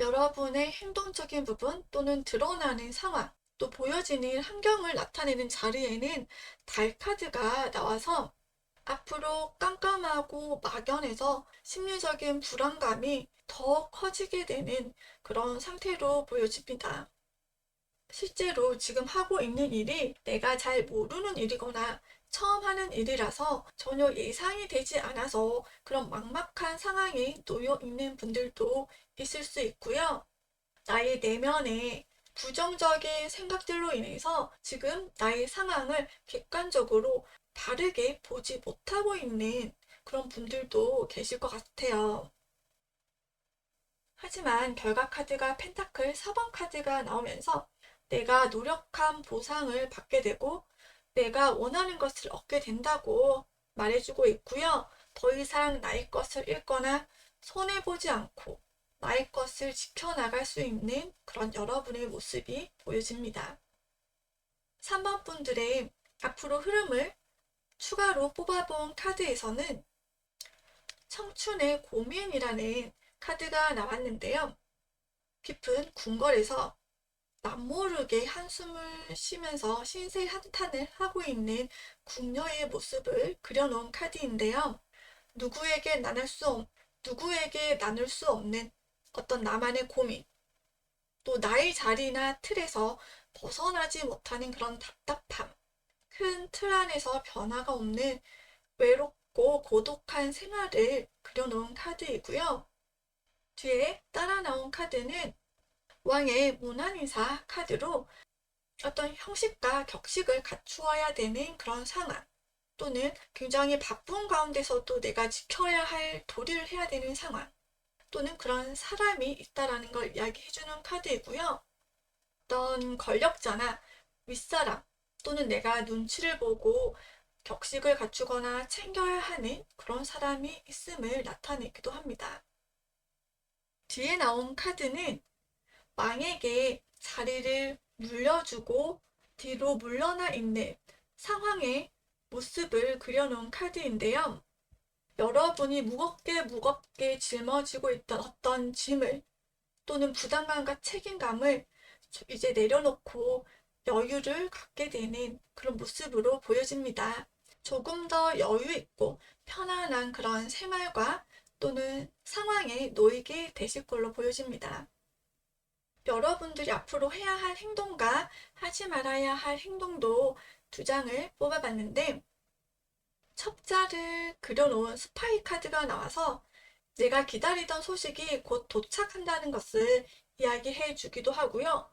여러분의 행동적인 부분 또는 드러나는 상황, 또 보여지는 환경을 나타내는 자리에는 달 카드가 나와서 앞으로 깜깜하고 막연해서 심리적인 불안감이 더 커지게 되는 그런 상태로 보여집니다. 실제로 지금 하고 있는 일이 내가 잘 모르는 일이거나 처음 하는 일이라서 전혀 예상이 되지 않아서 그런 막막한 상황에 놓여 있는 분들도 있을 수 있고요. 나의 내면에 부정적인 생각들로 인해서 지금 나의 상황을 객관적으로 바르게 보지 못하고 있는 그런 분들도 계실 것 같아요. 하지만 결과 카드가 펜타클 4번 카드가 나오면서 내가 노력한 보상을 받게 되고 내가 원하는 것을 얻게 된다고 말해주고 있고요. 더 이상 나의 것을 잃거나 손해보지 않고 나의 것을 지켜나갈 수 있는 그런 여러분의 모습이 보여집니다. 3번 분들의 앞으로 흐름을 추가로 뽑아본 카드에서는 청춘의 고민이라는 카드가 나왔는데요. 깊은 궁궐에서 남모르게 한숨을 쉬면서 신세 한탄을 하고 있는 궁녀의 모습을 그려놓은 카드인데요. 누구에게 나눌 수 없는 어떤 나만의 고민, 또 나의 자리나 틀에서 벗어나지 못하는 그런 답답함, 큰 틀 안에서 변화가 없는 외롭고 고독한 생활을 그려놓은 카드이고요. 뒤에 따라 나온 카드는 왕의 문안인사 카드로 어떤 형식과 격식을 갖추어야 되는 그런 상황, 또는 굉장히 바쁜 가운데서도 내가 지켜야 할 도리를 해야 되는 상황, 또는 그런 사람이 있다라는 걸 이야기해주는 카드이고요. 어떤 권력자나 윗사람, 또는 내가 눈치를 보고 격식을 갖추거나 챙겨야 하는 그런 사람이 있음을 나타내기도 합니다. 뒤에 나온 카드는 왕에게 자리를 물려주고 뒤로 물러나 있는 상황의 모습을 그려놓은 카드인데요. 여러분이 무겁게 짊어지고 있던 어떤 짐을 또는 부담감과 책임감을 이제 내려놓고 여유를 갖게 되는 그런 모습으로 보여집니다. 조금 더 여유 있고 편안한 그런 생활과 또는 상황에 놓이게 되실 걸로 보여집니다. 여러분들이 앞으로 해야 할 행동과 하지 말아야 할 행동도 두 장을 뽑아봤는데, 첩자를 그려놓은 스파이 카드가 나와서 내가 기다리던 소식이 곧 도착한다는 것을 이야기해 주기도 하고요.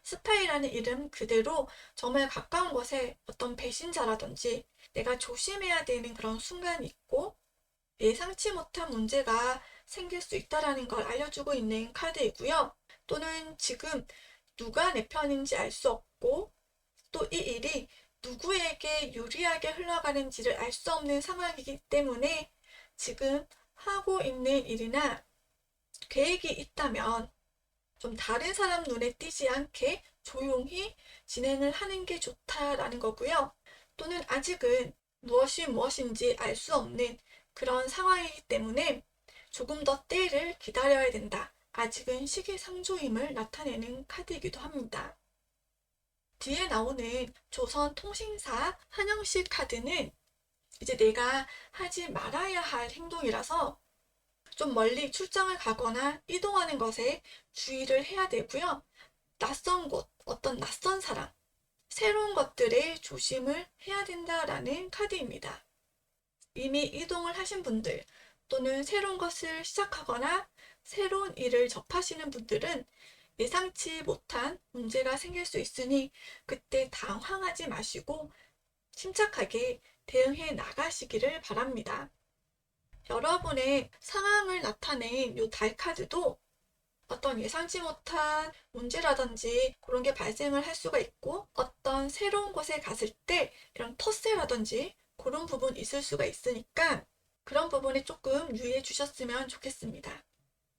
스파이라는 이름 그대로 정말 가까운 곳에 어떤 배신자라든지 내가 조심해야 되는 그런 순간이 있고 예상치 못한 문제가 생길 수 있다는 걸 알려주고 있는 카드이고요. 또는 지금 누가 내 편인지 알 수 없고 또 이 일이 누구에게 유리하게 흘러가는지를 알 수 없는 상황이기 때문에 지금 하고 있는 일이나 계획이 있다면 좀 다른 사람 눈에 띄지 않게 조용히 진행을 하는 게 좋다라는 거고요. 또는 아직은 무엇인지 알 수 없는 그런 상황이기 때문에 조금 더 때를 기다려야 된다. 아직은 시기상조임을 나타내는 카드이기도 합니다. 뒤에 나오는 조선통신사 한영식 카드는 이제 내가 하지 말아야 할 행동이라서 좀 멀리 출장을 가거나 이동하는 것에 주의를 해야 되고요. 낯선 곳, 어떤 낯선 사람, 새로운 것들에 조심을 해야 된다라는 카드입니다. 이미 이동을 하신 분들 또는 새로운 것을 시작하거나 새로운 일을 접하시는 분들은 예상치 못한 문제가 생길 수 있으니 그때 당황하지 마시고 침착하게 대응해 나가시기를 바랍니다. 여러분의 상황을 나타낸 이 달 카드도 어떤 예상치 못한 문제라든지 그런 게 발생을 할 수가 있고 어떤 새로운 곳에 갔을 때 이런 텃세라든지 그런 부분 있을 수가 있으니까 그런 부분에 조금 유의해 주셨으면 좋겠습니다.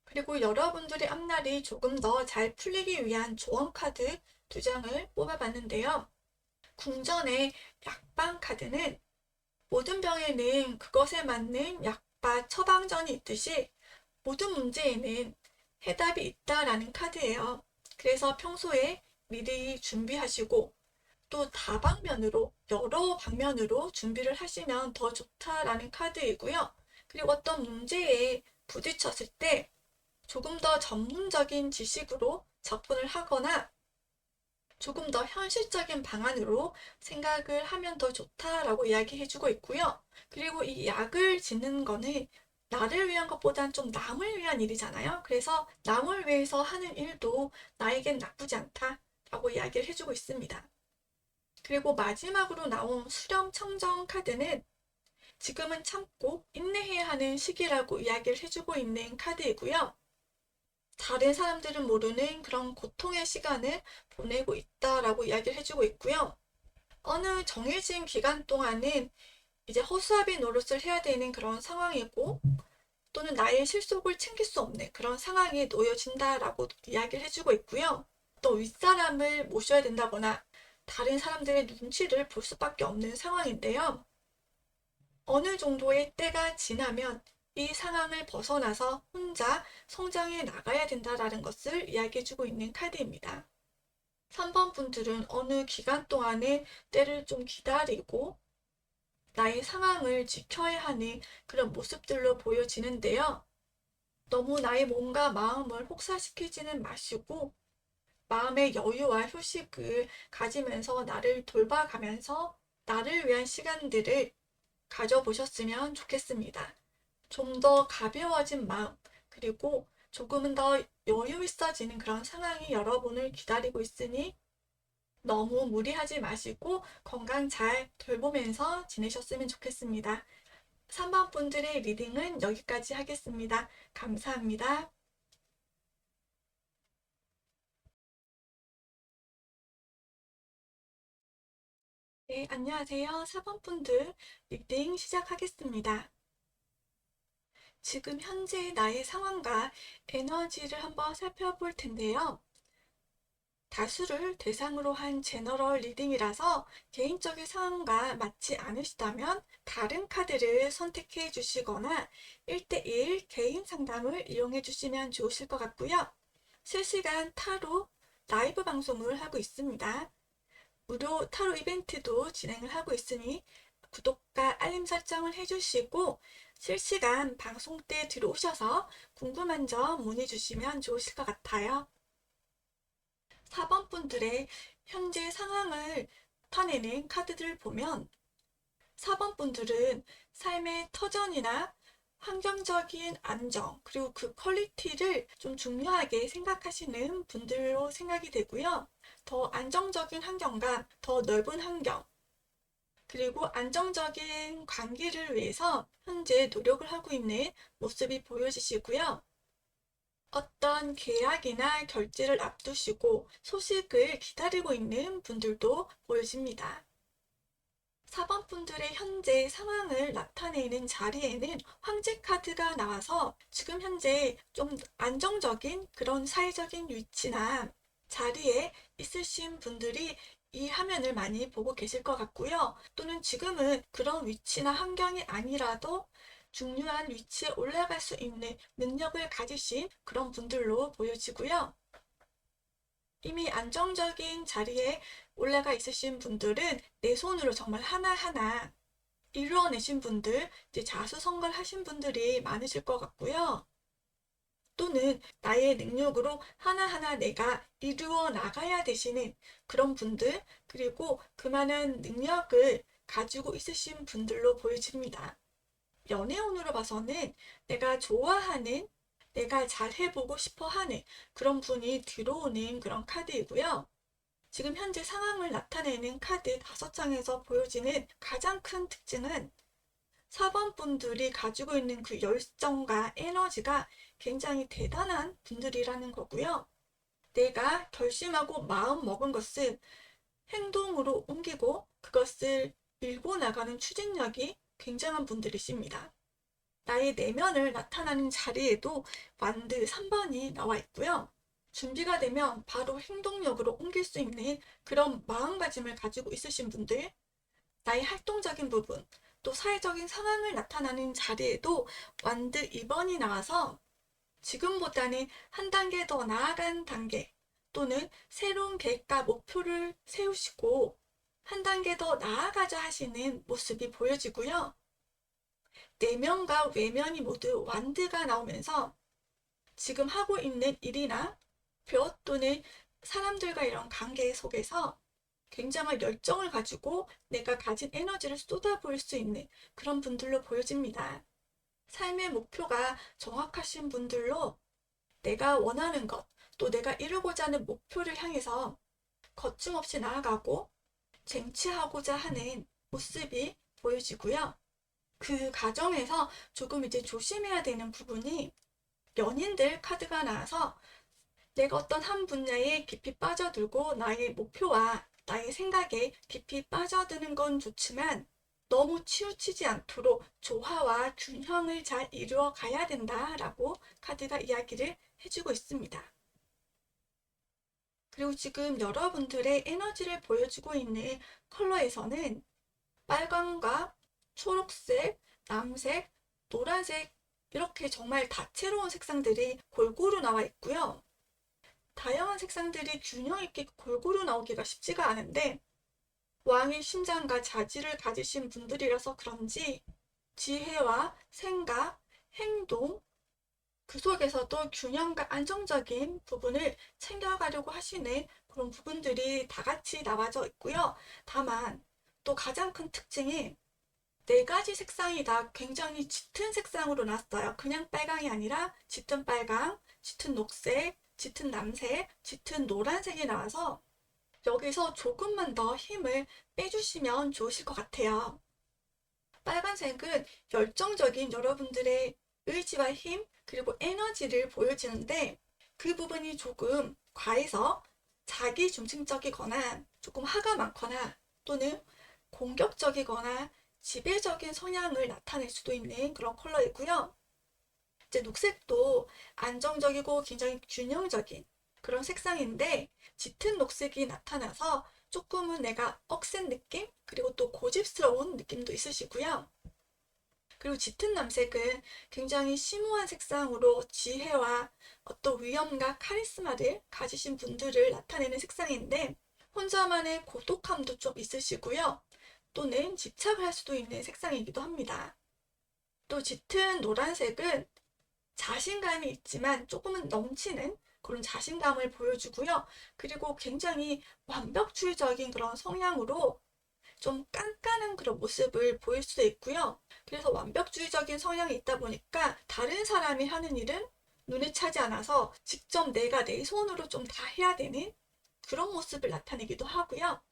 그리고 여러분들의 앞날이 조금 더 잘 풀리기 위한 조언 카드 2장을 뽑아봤는데요. 궁전의 약방 카드는 모든 병에는 그것에 맞는 약과 처방전이 있듯이 모든 문제에는 해답이 있다라는 카드예요. 그래서 평소에 미리 준비하시고 또 다방면으로 여러 방면으로 준비를 하시면 더 좋다라는 카드이고요. 그리고 어떤 문제에 부딪혔을 때 조금 더 전문적인 지식으로 접근을 하거나 조금 더 현실적인 방안으로 생각을 하면 더 좋다라고 이야기해주고 있고요. 그리고 이 약을 짓는 거는 나를 위한 것보단 좀 남을 위한 일이잖아요. 그래서 남을 위해서 하는 일도 나에겐 나쁘지 않다라고 이야기를 해주고 있습니다. 그리고 마지막으로 나온 수령 청정 카드는 지금은 참고 인내해야 하는 시기라고 이야기를 해주고 있는 카드이고요. 다른 사람들은 모르는 그런 고통의 시간을 보내고 있다라고 이야기를 해주고 있고요. 어느 정해진 기간 동안은 이제 허수아비 노릇을 해야 되는 그런 상황이고 또는 나의 실속을 챙길 수 없는 그런 상황에 놓여진다라고 이야기를 해주고 있고요. 또 윗사람을 모셔야 된다거나 다른 사람들의 눈치를 볼 수밖에 없는 상황인데요. 어느 정도의 때가 지나면 이 상황을 벗어나서 혼자 성장해 나가야 된다는 것을 이야기해주고 있는 카드입니다. 3번 분들은 어느 기간 동안에 때를 좀 기다리고 나의 상황을 지켜야 하는 그런 모습들로 보여지는데요. 너무 나의 몸과 마음을 혹사시키지는 마시고 마음의 여유와 휴식을 가지면서 나를 돌봐가면서 나를 위한 시간들을 가져보셨으면 좋겠습니다. 좀 더 가벼워진 마음, 그리고 조금은 더 여유 있어지는 그런 상황이 여러분을 기다리고 있으니 너무 무리하지 마시고 건강 잘 돌보면서 지내셨으면 좋겠습니다. 3번 분들의 리딩은 여기까지 하겠습니다. 감사합니다. 네, 안녕하세요. 4번 분들 리딩 시작하겠습니다. 지금 현재 나의 상황과 에너지를 한번 살펴볼 텐데요. 다수를 대상으로 한 제너럴 리딩이라서 개인적인 상황과 맞지 않으시다면 다른 카드를 선택해 주시거나 1대1 개인 상담을 이용해 주시면 좋으실 것 같고요. 실시간 타로 라이브 방송을 하고 있습니다. 무료 타로 이벤트도 진행을 하고 있으니 구독과 알림 설정을 해주시고 실시간 방송 때 들어오셔서 궁금한 점 문의 주시면 좋으실 것 같아요. 4번 분들의 현재 상황을 나타내는 카드들을 보면 4번 분들은 삶의 터전이나 환경적인 안정, 그리고 그 퀄리티를 좀 중요하게 생각하시는 분들로 생각이 되고요. 더 안정적인 환경과 더 넓은 환경, 그리고 안정적인 관계를 위해서 현재 노력을 하고 있는 모습이 보여지시고요. 어떤 계약이나 결제를 앞두시고 소식을 기다리고 있는 분들도 보여집니다. 4번 분들의 현재 상황을 나타내는 자리에는 황제 카드가 나와서 지금 현재 좀 안정적인 그런 사회적인 위치나 자리에 있으신 분들이 이 화면을 많이 보고 계실 것 같고요. 또는 지금은 그런 위치나 환경이 아니라도 중요한 위치에 올라갈 수 있는 능력을 가지신 그런 분들로 보여지고요. 이미 안정적인 자리에 올라가 있으신 분들은 내 손으로 정말 하나하나 이루어내신 분들, 이제 자수성가를 하신 분들이 많으실 것 같고요. 또는 나의 능력으로 하나하나 내가 이루어 나가야 되시는 그런 분들, 그리고 그 많은 능력을 가지고 있으신 분들로 보여집니다. 연애운으로 봐서는 내가 좋아하는, 내가 잘 해보고 싶어 하는 그런 분이 들어오는 그런 카드이고요. 지금 현재 상황을 나타내는 카드 5장에서 보여지는 가장 큰 특징은 4번 분들이 가지고 있는 그 열정과 에너지가 굉장히 대단한 분들이라는 거고요. 내가 결심하고 마음 먹은 것을 행동으로 옮기고 그것을 밀고 나가는 추진력이 굉장한 분들이십니다. 나의 내면을 나타나는 자리에도 완드 3번이 나와 있고요. 준비가 되면 바로 행동력으로 옮길 수 있는 그런 마음가짐을 가지고 있으신 분들, 나의 활동적인 부분, 또 사회적인 상황을 나타나는 자리에도 완드 2번이 나와서 지금보다는 한 단계 더 나아간 단계 또는 새로운 계획과 목표를 세우시고 한 단계 더 나아가자 하시는 모습이 보여지고요. 내면과 외면이 모두 완드가 나오면서 지금 하고 있는 일이나 표 또는 사람들과 이런 관계 속에서 굉장한 열정을 가지고 내가 가진 에너지를 쏟아부을 수 있는 그런 분들로 보여집니다. 삶의 목표가 정확하신 분들로 내가 원하는 것, 또 내가 이루고자 하는 목표를 향해서 거침없이 나아가고 쟁취하고자 하는 모습이 보여지고요. 그 과정에서 조금 이제 조심해야 되는 부분이 연인들 카드가 나와서 내가 어떤 한 분야에 깊이 빠져들고 나의 목표와 나의 생각에 깊이 빠져드는 건 좋지만 너무 치우치지 않도록 조화와 균형을 잘 이루어 가야 된다라고 카드가 이야기를 해주고 있습니다. 그리고 지금 여러분들의 에너지를 보여주고 있는 컬러에서는 빨강과 초록색, 남색, 노란색 이렇게 정말 다채로운 색상들이 골고루 나와 있고요. 다양한 색상들이 균형 있게 골고루 나오기가 쉽지가 않은데 왕의 심장과 자질을 가지신 분들이라서 그런지 지혜와 생각, 행동, 그 속에서도 균형과 안정적인 부분을 챙겨가려고 하시는 그런 부분들이 다 같이 나와져 있고요. 다만 또 가장 큰 특징이 네 가지 색상이 다 굉장히 짙은 색상으로 났어요. 그냥 빨강이 아니라 짙은 빨강, 짙은 녹색, 짙은 남색, 짙은 노란색이 나와서 여기서 조금만 더 힘을 빼주시면 좋으실 것 같아요. 빨간색은 열정적인 여러분들의 의지와 힘, 그리고 에너지를 보여지는데 그 부분이 조금 과해서 자기 중심적이거나 조금 화가 많거나 또는 공격적이거나 지배적인 성향을 나타낼 수도 있는 그런 컬러이고요. 이제 녹색도 안정적이고 굉장히 균형적인 그런 색상인데 짙은 녹색이 나타나서 조금은 내가 억센 느낌 그리고 또 고집스러운 느낌도 있으시고요. 그리고 짙은 남색은 굉장히 심오한 색상으로 지혜와 어떤 위엄과 카리스마를 가지신 분들을 나타내는 색상인데 혼자만의 고독함도 좀 있으시고요. 또는 집착을 할 수도 있는 색상이기도 합니다. 또 짙은 노란색은 자신감이 있지만 조금은 넘치는 그런 자신감을 보여주고요. 그리고 굉장히 완벽주의적인 그런 성향으로 좀 깐깐한 그런 모습을 보일 수도 있고요. 그래서 완벽주의적인 성향이 있다 보니까 다른 사람이 하는 일은 눈에 차지 않아서 직접 내가 내 손으로 좀 다 해야 되는 그런 모습을 나타내기도 하고요.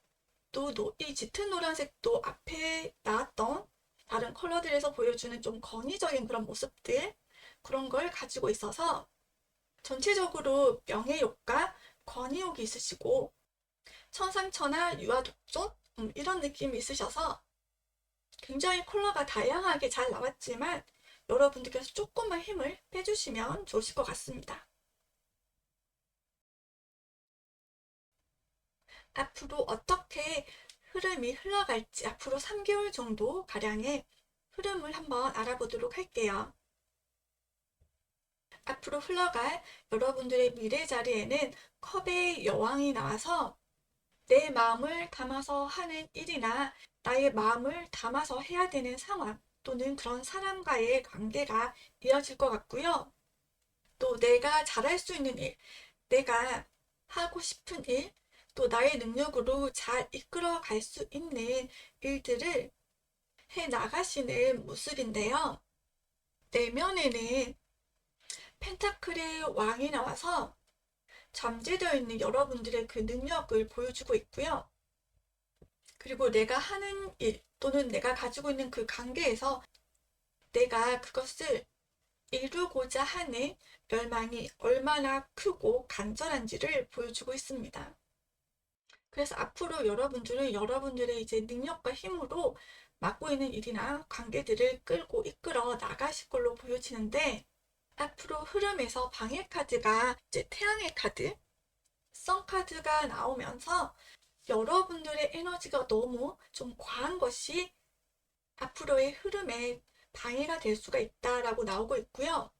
또 이 짙은 노란색도 앞에 나왔던 다른 컬러들에서 보여주는 좀 권위적인 그런 모습들 그런 걸 가지고 있어서 전체적으로 명예욕과 권위욕이 있으시고 천상천하 유아독존 이런 느낌이 있으셔서 굉장히 컬러가 다양하게 잘 나왔지만 여러분들께서 조금만 힘을 빼주시면 좋으실 것 같습니다. 앞으로 어떻게 흐름이 흘러갈지 앞으로 3개월 정도 가량의 흐름을 한번 알아보도록 할게요. 앞으로 흘러갈 여러분들의 미래 자리에는 컵의 여왕이 나와서 내 마음을 담아서 하는 일이나 나의 마음을 담아서 해야 되는 상황 또는 그런 사람과의 관계가 이어질 것 같고요. 또 내가 잘할 수 있는 일, 내가 하고 싶은 일, 또 나의 능력으로 잘 이끌어 갈 수 있는 일들을 해 나가시는 모습인데요. 내면에는 펜타클의 왕이 나와서 잠재되어 있는 여러분들의 그 능력을 보여주고 있고요. 그리고 내가 하는 일 또는 내가 가지고 있는 그 관계에서 내가 그것을 이루고자 하는 열망이 얼마나 크고 간절한지를 보여주고 있습니다. 그래서 앞으로 여러분들은 여러분들의 이제 능력과 힘으로 맡고 있는 일이나 관계들을 끌고 이끌어 나가실 걸로 보여지는데, 앞으로 흐름에서 방해 카드가 이제 태양의 카드, 선 카드가 나오면서 여러분들의 에너지가 너무 좀 과한 것이 앞으로의 흐름에 방해가 될 수가 있다라고 나오고 있고요.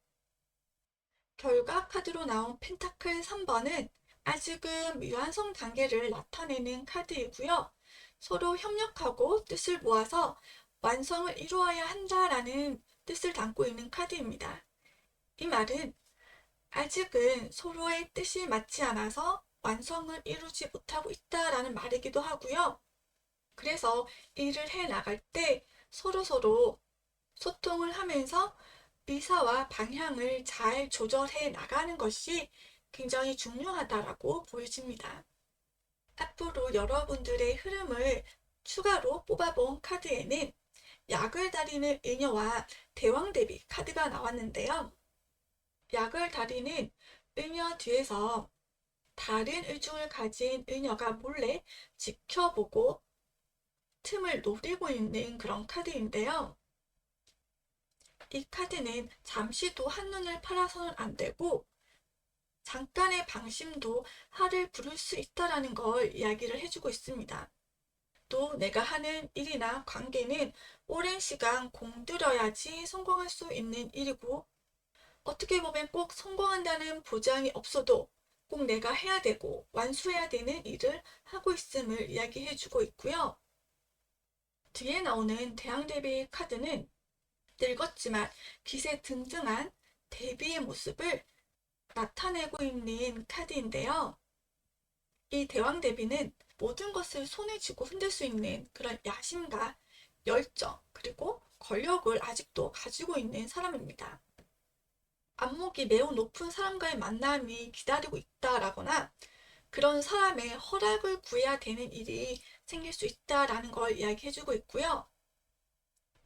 결과 카드로 나온 펜타클 3번은 아직은 미완성 단계를 나타내는 카드이고요. 서로 협력하고 뜻을 모아서 완성을 이루어야 한다라는 뜻을 담고 있는 카드입니다. 이 말은 아직은 서로의 뜻이 맞지 않아서 완성을 이루지 못하고 있다라는 말이기도 하고요. 그래서 일을 해 나갈 때 서로서로 소통을 하면서 미사와 방향을 잘 조절해 나가는 것이 굉장히 중요하다라고 보여집니다. 앞으로 여러분들의 흐름을 추가로 뽑아본 카드에는 약을 다리는 의녀와 대왕대비 카드가 나왔는데요. 약을 다리는 의녀 뒤에서 다른 의중을 가진 의녀가 몰래 지켜보고 틈을 노리고 있는 그런 카드인데요. 이 카드는 잠시도 한눈을 팔아서는 안 되고 잠깐의 방심도 화를 부를 수 있다라는 걸 이야기를 해주고 있습니다. 또 내가 하는 일이나 관계는 오랜 시간 공들여야지 성공할 수 있는 일이고, 어떻게 보면 꼭 성공한다는 보장이 없어도 꼭 내가 해야 되고 완수해야 되는 일을 하고 있음을 이야기해주고 있고요. 뒤에 나오는 대왕대비 카드는 늙었지만 기세 등등한 대비의 모습을 나타내고 있는 카드인데요. 이 대왕대비는 모든 것을 손에 쥐고 흔들 수 있는 그런 야심과 열정, 그리고 권력을 아직도 가지고 있는 사람입니다. 안목이 매우 높은 사람과의 만남이 기다리고 있다라거나 그런 사람의 허락을 구해야 되는 일이 생길 수 있다라는 걸 이야기해주고 있고요.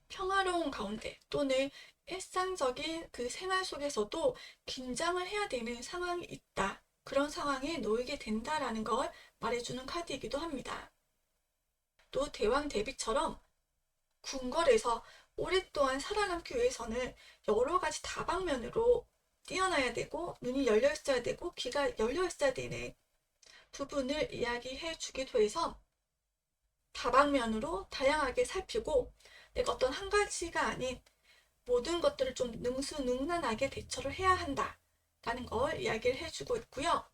평화로운 가운데 또는 일상적인 그 생활 속에서도 긴장을 해야 되는 상황이 있다. 그런 상황에 놓이게 된다라는 걸 말해주는 카드이기도 합니다. 또 대왕 대비처럼 궁궐에서 오랫동안 살아남기 위해서는 여러 가지 다방면으로 뛰어나야 되고 눈이 열려 있어야 되고 귀가 열려 있어야 되는 부분을 이야기해 주기도 해서 다방면으로 다양하게 살피고 내가 어떤 한 가지가 아닌 모든 것들을 좀 능수능란하게 대처를 해야 한다라는 걸 이야기를 해주고 있고요.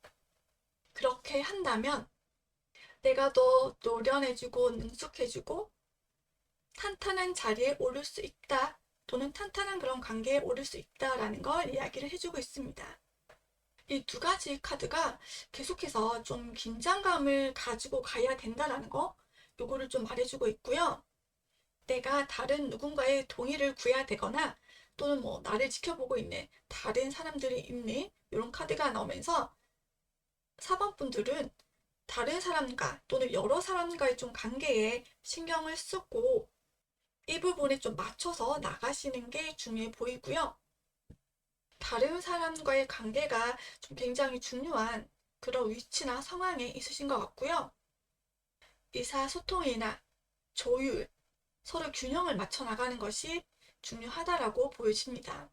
그렇게 한다면 내가 더 노련해지고 능숙해지고 탄탄한 자리에 오를 수 있다, 또는 탄탄한 그런 관계에 오를 수 있다라는 걸 이야기를 해주고 있습니다. 이 두 가지 카드가 계속해서 좀 긴장감을 가지고 가야 된다라는 거, 요거를 좀 말해주고 있고요. 내가 다른 누군가의 동의를 구해야 되거나 또는 뭐 나를 지켜보고 있는 다른 사람들이 있는 이런 카드가 나오면서 4번 분들은 다른 사람과 또는 여러 사람과의 좀 관계에 신경을 쓰고 이 부분에 좀 맞춰서 나가시는 게 중요해 보이고요. 다른 사람과의 관계가 좀 굉장히 중요한 그런 위치나 상황에 있으신 것 같고요. 의사소통이나 조율, 서로 균형을 맞춰 나가는 것이 중요하다라고 보여집니다.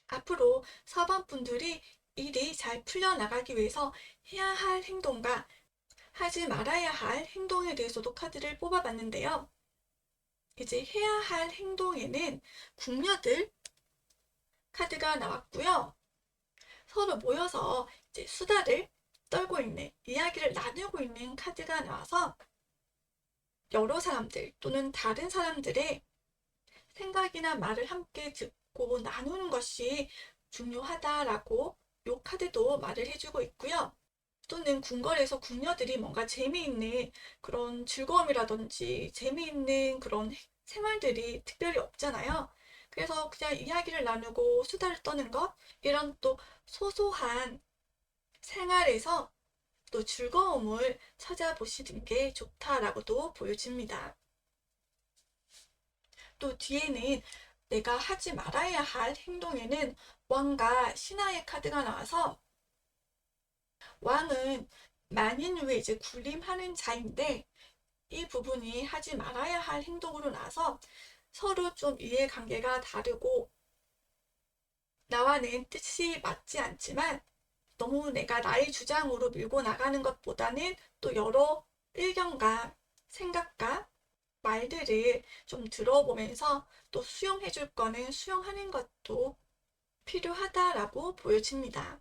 앞으로 4번 분들이 일이 잘 풀려나가기 위해서 해야 할 행동과 하지 말아야 할 행동에 대해서도 카드를 뽑아봤는데요. 이제 해야 할 행동에는 궁녀들 카드가 나왔고요. 서로 모여서 이제 수다를 떨고 있는, 이야기를 나누고 있는 카드가 나와서 여러 사람들 또는 다른 사람들의 생각이나 말을 함께 듣고 나누는 것이 중요하다라고 이 카드도 말을 해주고 있고요. 또는 궁궐에서 궁녀들이 뭔가 재미있는 그런 즐거움이라든지 재미있는 그런 생활들이 특별히 없잖아요. 그래서 그냥 이야기를 나누고 수다를 떠는 것, 이런 또 소소한 생활에서 또 즐거움을 찾아보시는 게 좋다라고도 보여집니다. 또 뒤에는 내가 하지 말아야 할 행동에는 왕과 신하의 카드가 나와서 왕은 만인 후에 이제 군림하는 자인데 이 부분이 하지 말아야 할 행동으로 나서 서로 좀 이해관계가 다르고 나와는 뜻이 맞지 않지만 너무 내가 나의 주장으로 밀고 나가는 것보다는 또 여러 의견과 생각과 말들을 좀 들어보면서 또 수용해 줄 거는 수용하는 것도 필요하다라고 보여집니다.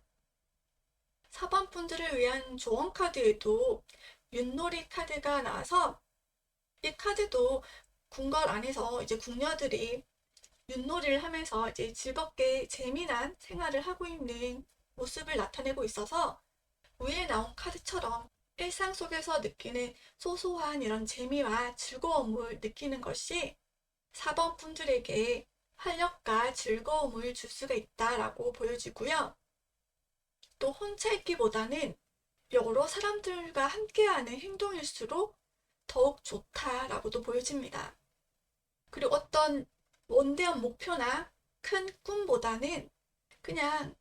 4번 분들을 위한 조언 카드에도 윷놀이 카드가 나와서 이 카드도 궁궐 안에서 이제 궁녀들이 윷놀이를 하면서 이제 즐겁게 재미난 생활을 하고 있는 모습을 나타내고 있어서 위에 나온 카드처럼 일상 속에서 느끼는 소소한 이런 재미와 즐거움을 느끼는 것이 4번 분들에게 활력과 즐거움을 줄 수가 있다라고 보여지고요. 또 혼자 있기보다는 여러 사람들과 함께하는 행동일수록 더욱 좋다라고도 보여집니다. 그리고 어떤 원대한 목표나 큰 꿈보다는 그냥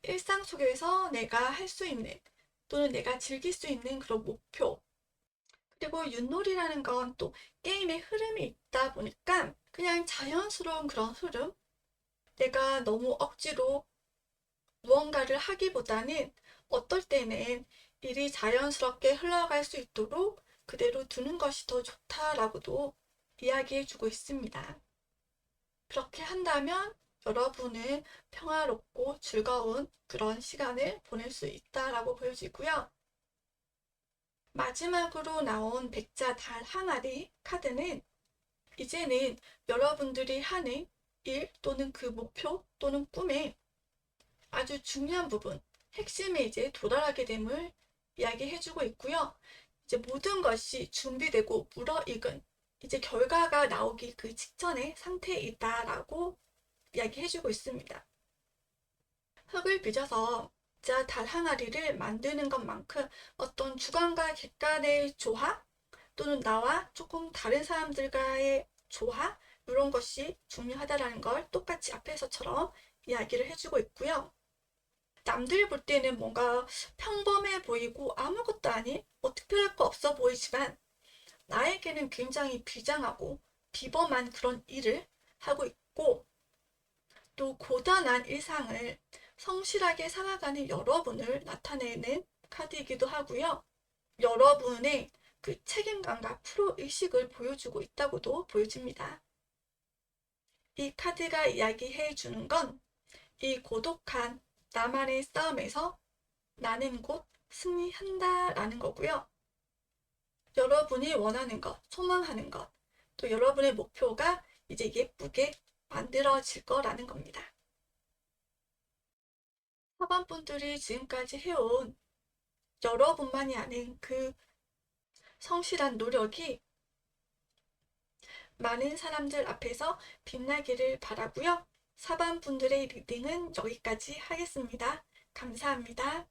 일상 속에서 내가 할 수 있는 또는 내가 즐길 수 있는 그런 목표. 그리고 윷놀이라는 건 또 게임의 흐름이 있다 보니까 그냥 자연스러운 그런 흐름. 내가 너무 억지로 무언가를 하기보다는 어떨 때는 일이 자연스럽게 흘러갈 수 있도록 그대로 두는 것이 더 좋다라고도 이야기해주고 있습니다. 그렇게 한다면 여러분은 평화롭고 즐거운 그런 시간을 보낼 수 있다라고 보여지고요. 마지막으로 나온 백자 달 항아리 카드는 이제는 여러분들이 하는 일 또는 그 목표 또는 꿈에 아주 중요한 부분, 핵심에 이제 도달하게 됨을 이야기해주고 있고요. 이제 모든 것이 준비되고 무르익은 이제 결과가 나오기 그 직전의 상태에 있다라고 이야기해주고 있습니다. 흙을 빚어서 자 달 항아리를 만드는 것만큼 어떤 주관과 객관의 조화 또는 나와 조금 다른 사람들과의 조화 이런 것이 중요하다라는 걸 똑같이 앞에서처럼 이야기를 해주고 있고요. 남들이 볼 때는 뭔가 평범해 보이고 아무것도 아닌 특별할 거 없어 보이지만 나에게는 굉장히 비장하고 비범한 그런 일을 하고 있고 또 고단한 일상을 성실하게 살아가는 여러분을 나타내는 카드이기도 하고요. 여러분의 그 책임감과 프로의식을 보여주고 있다고도 보여집니다. 이 카드가 이야기해 주는 건 이 고독한 나만의 싸움에서 나는 곧 승리한다라는 거고요. 여러분이 원하는 것, 소망하는 것, 또 여러분의 목표가 이제 예쁘게 만들어질 거라는 겁니다. 사반분들이 지금까지 해온 여러분만이 아는 그 성실한 노력이 많은 사람들 앞에서 빛나기를 바라고요. 사반분들의 리딩은 여기까지 하겠습니다. 감사합니다.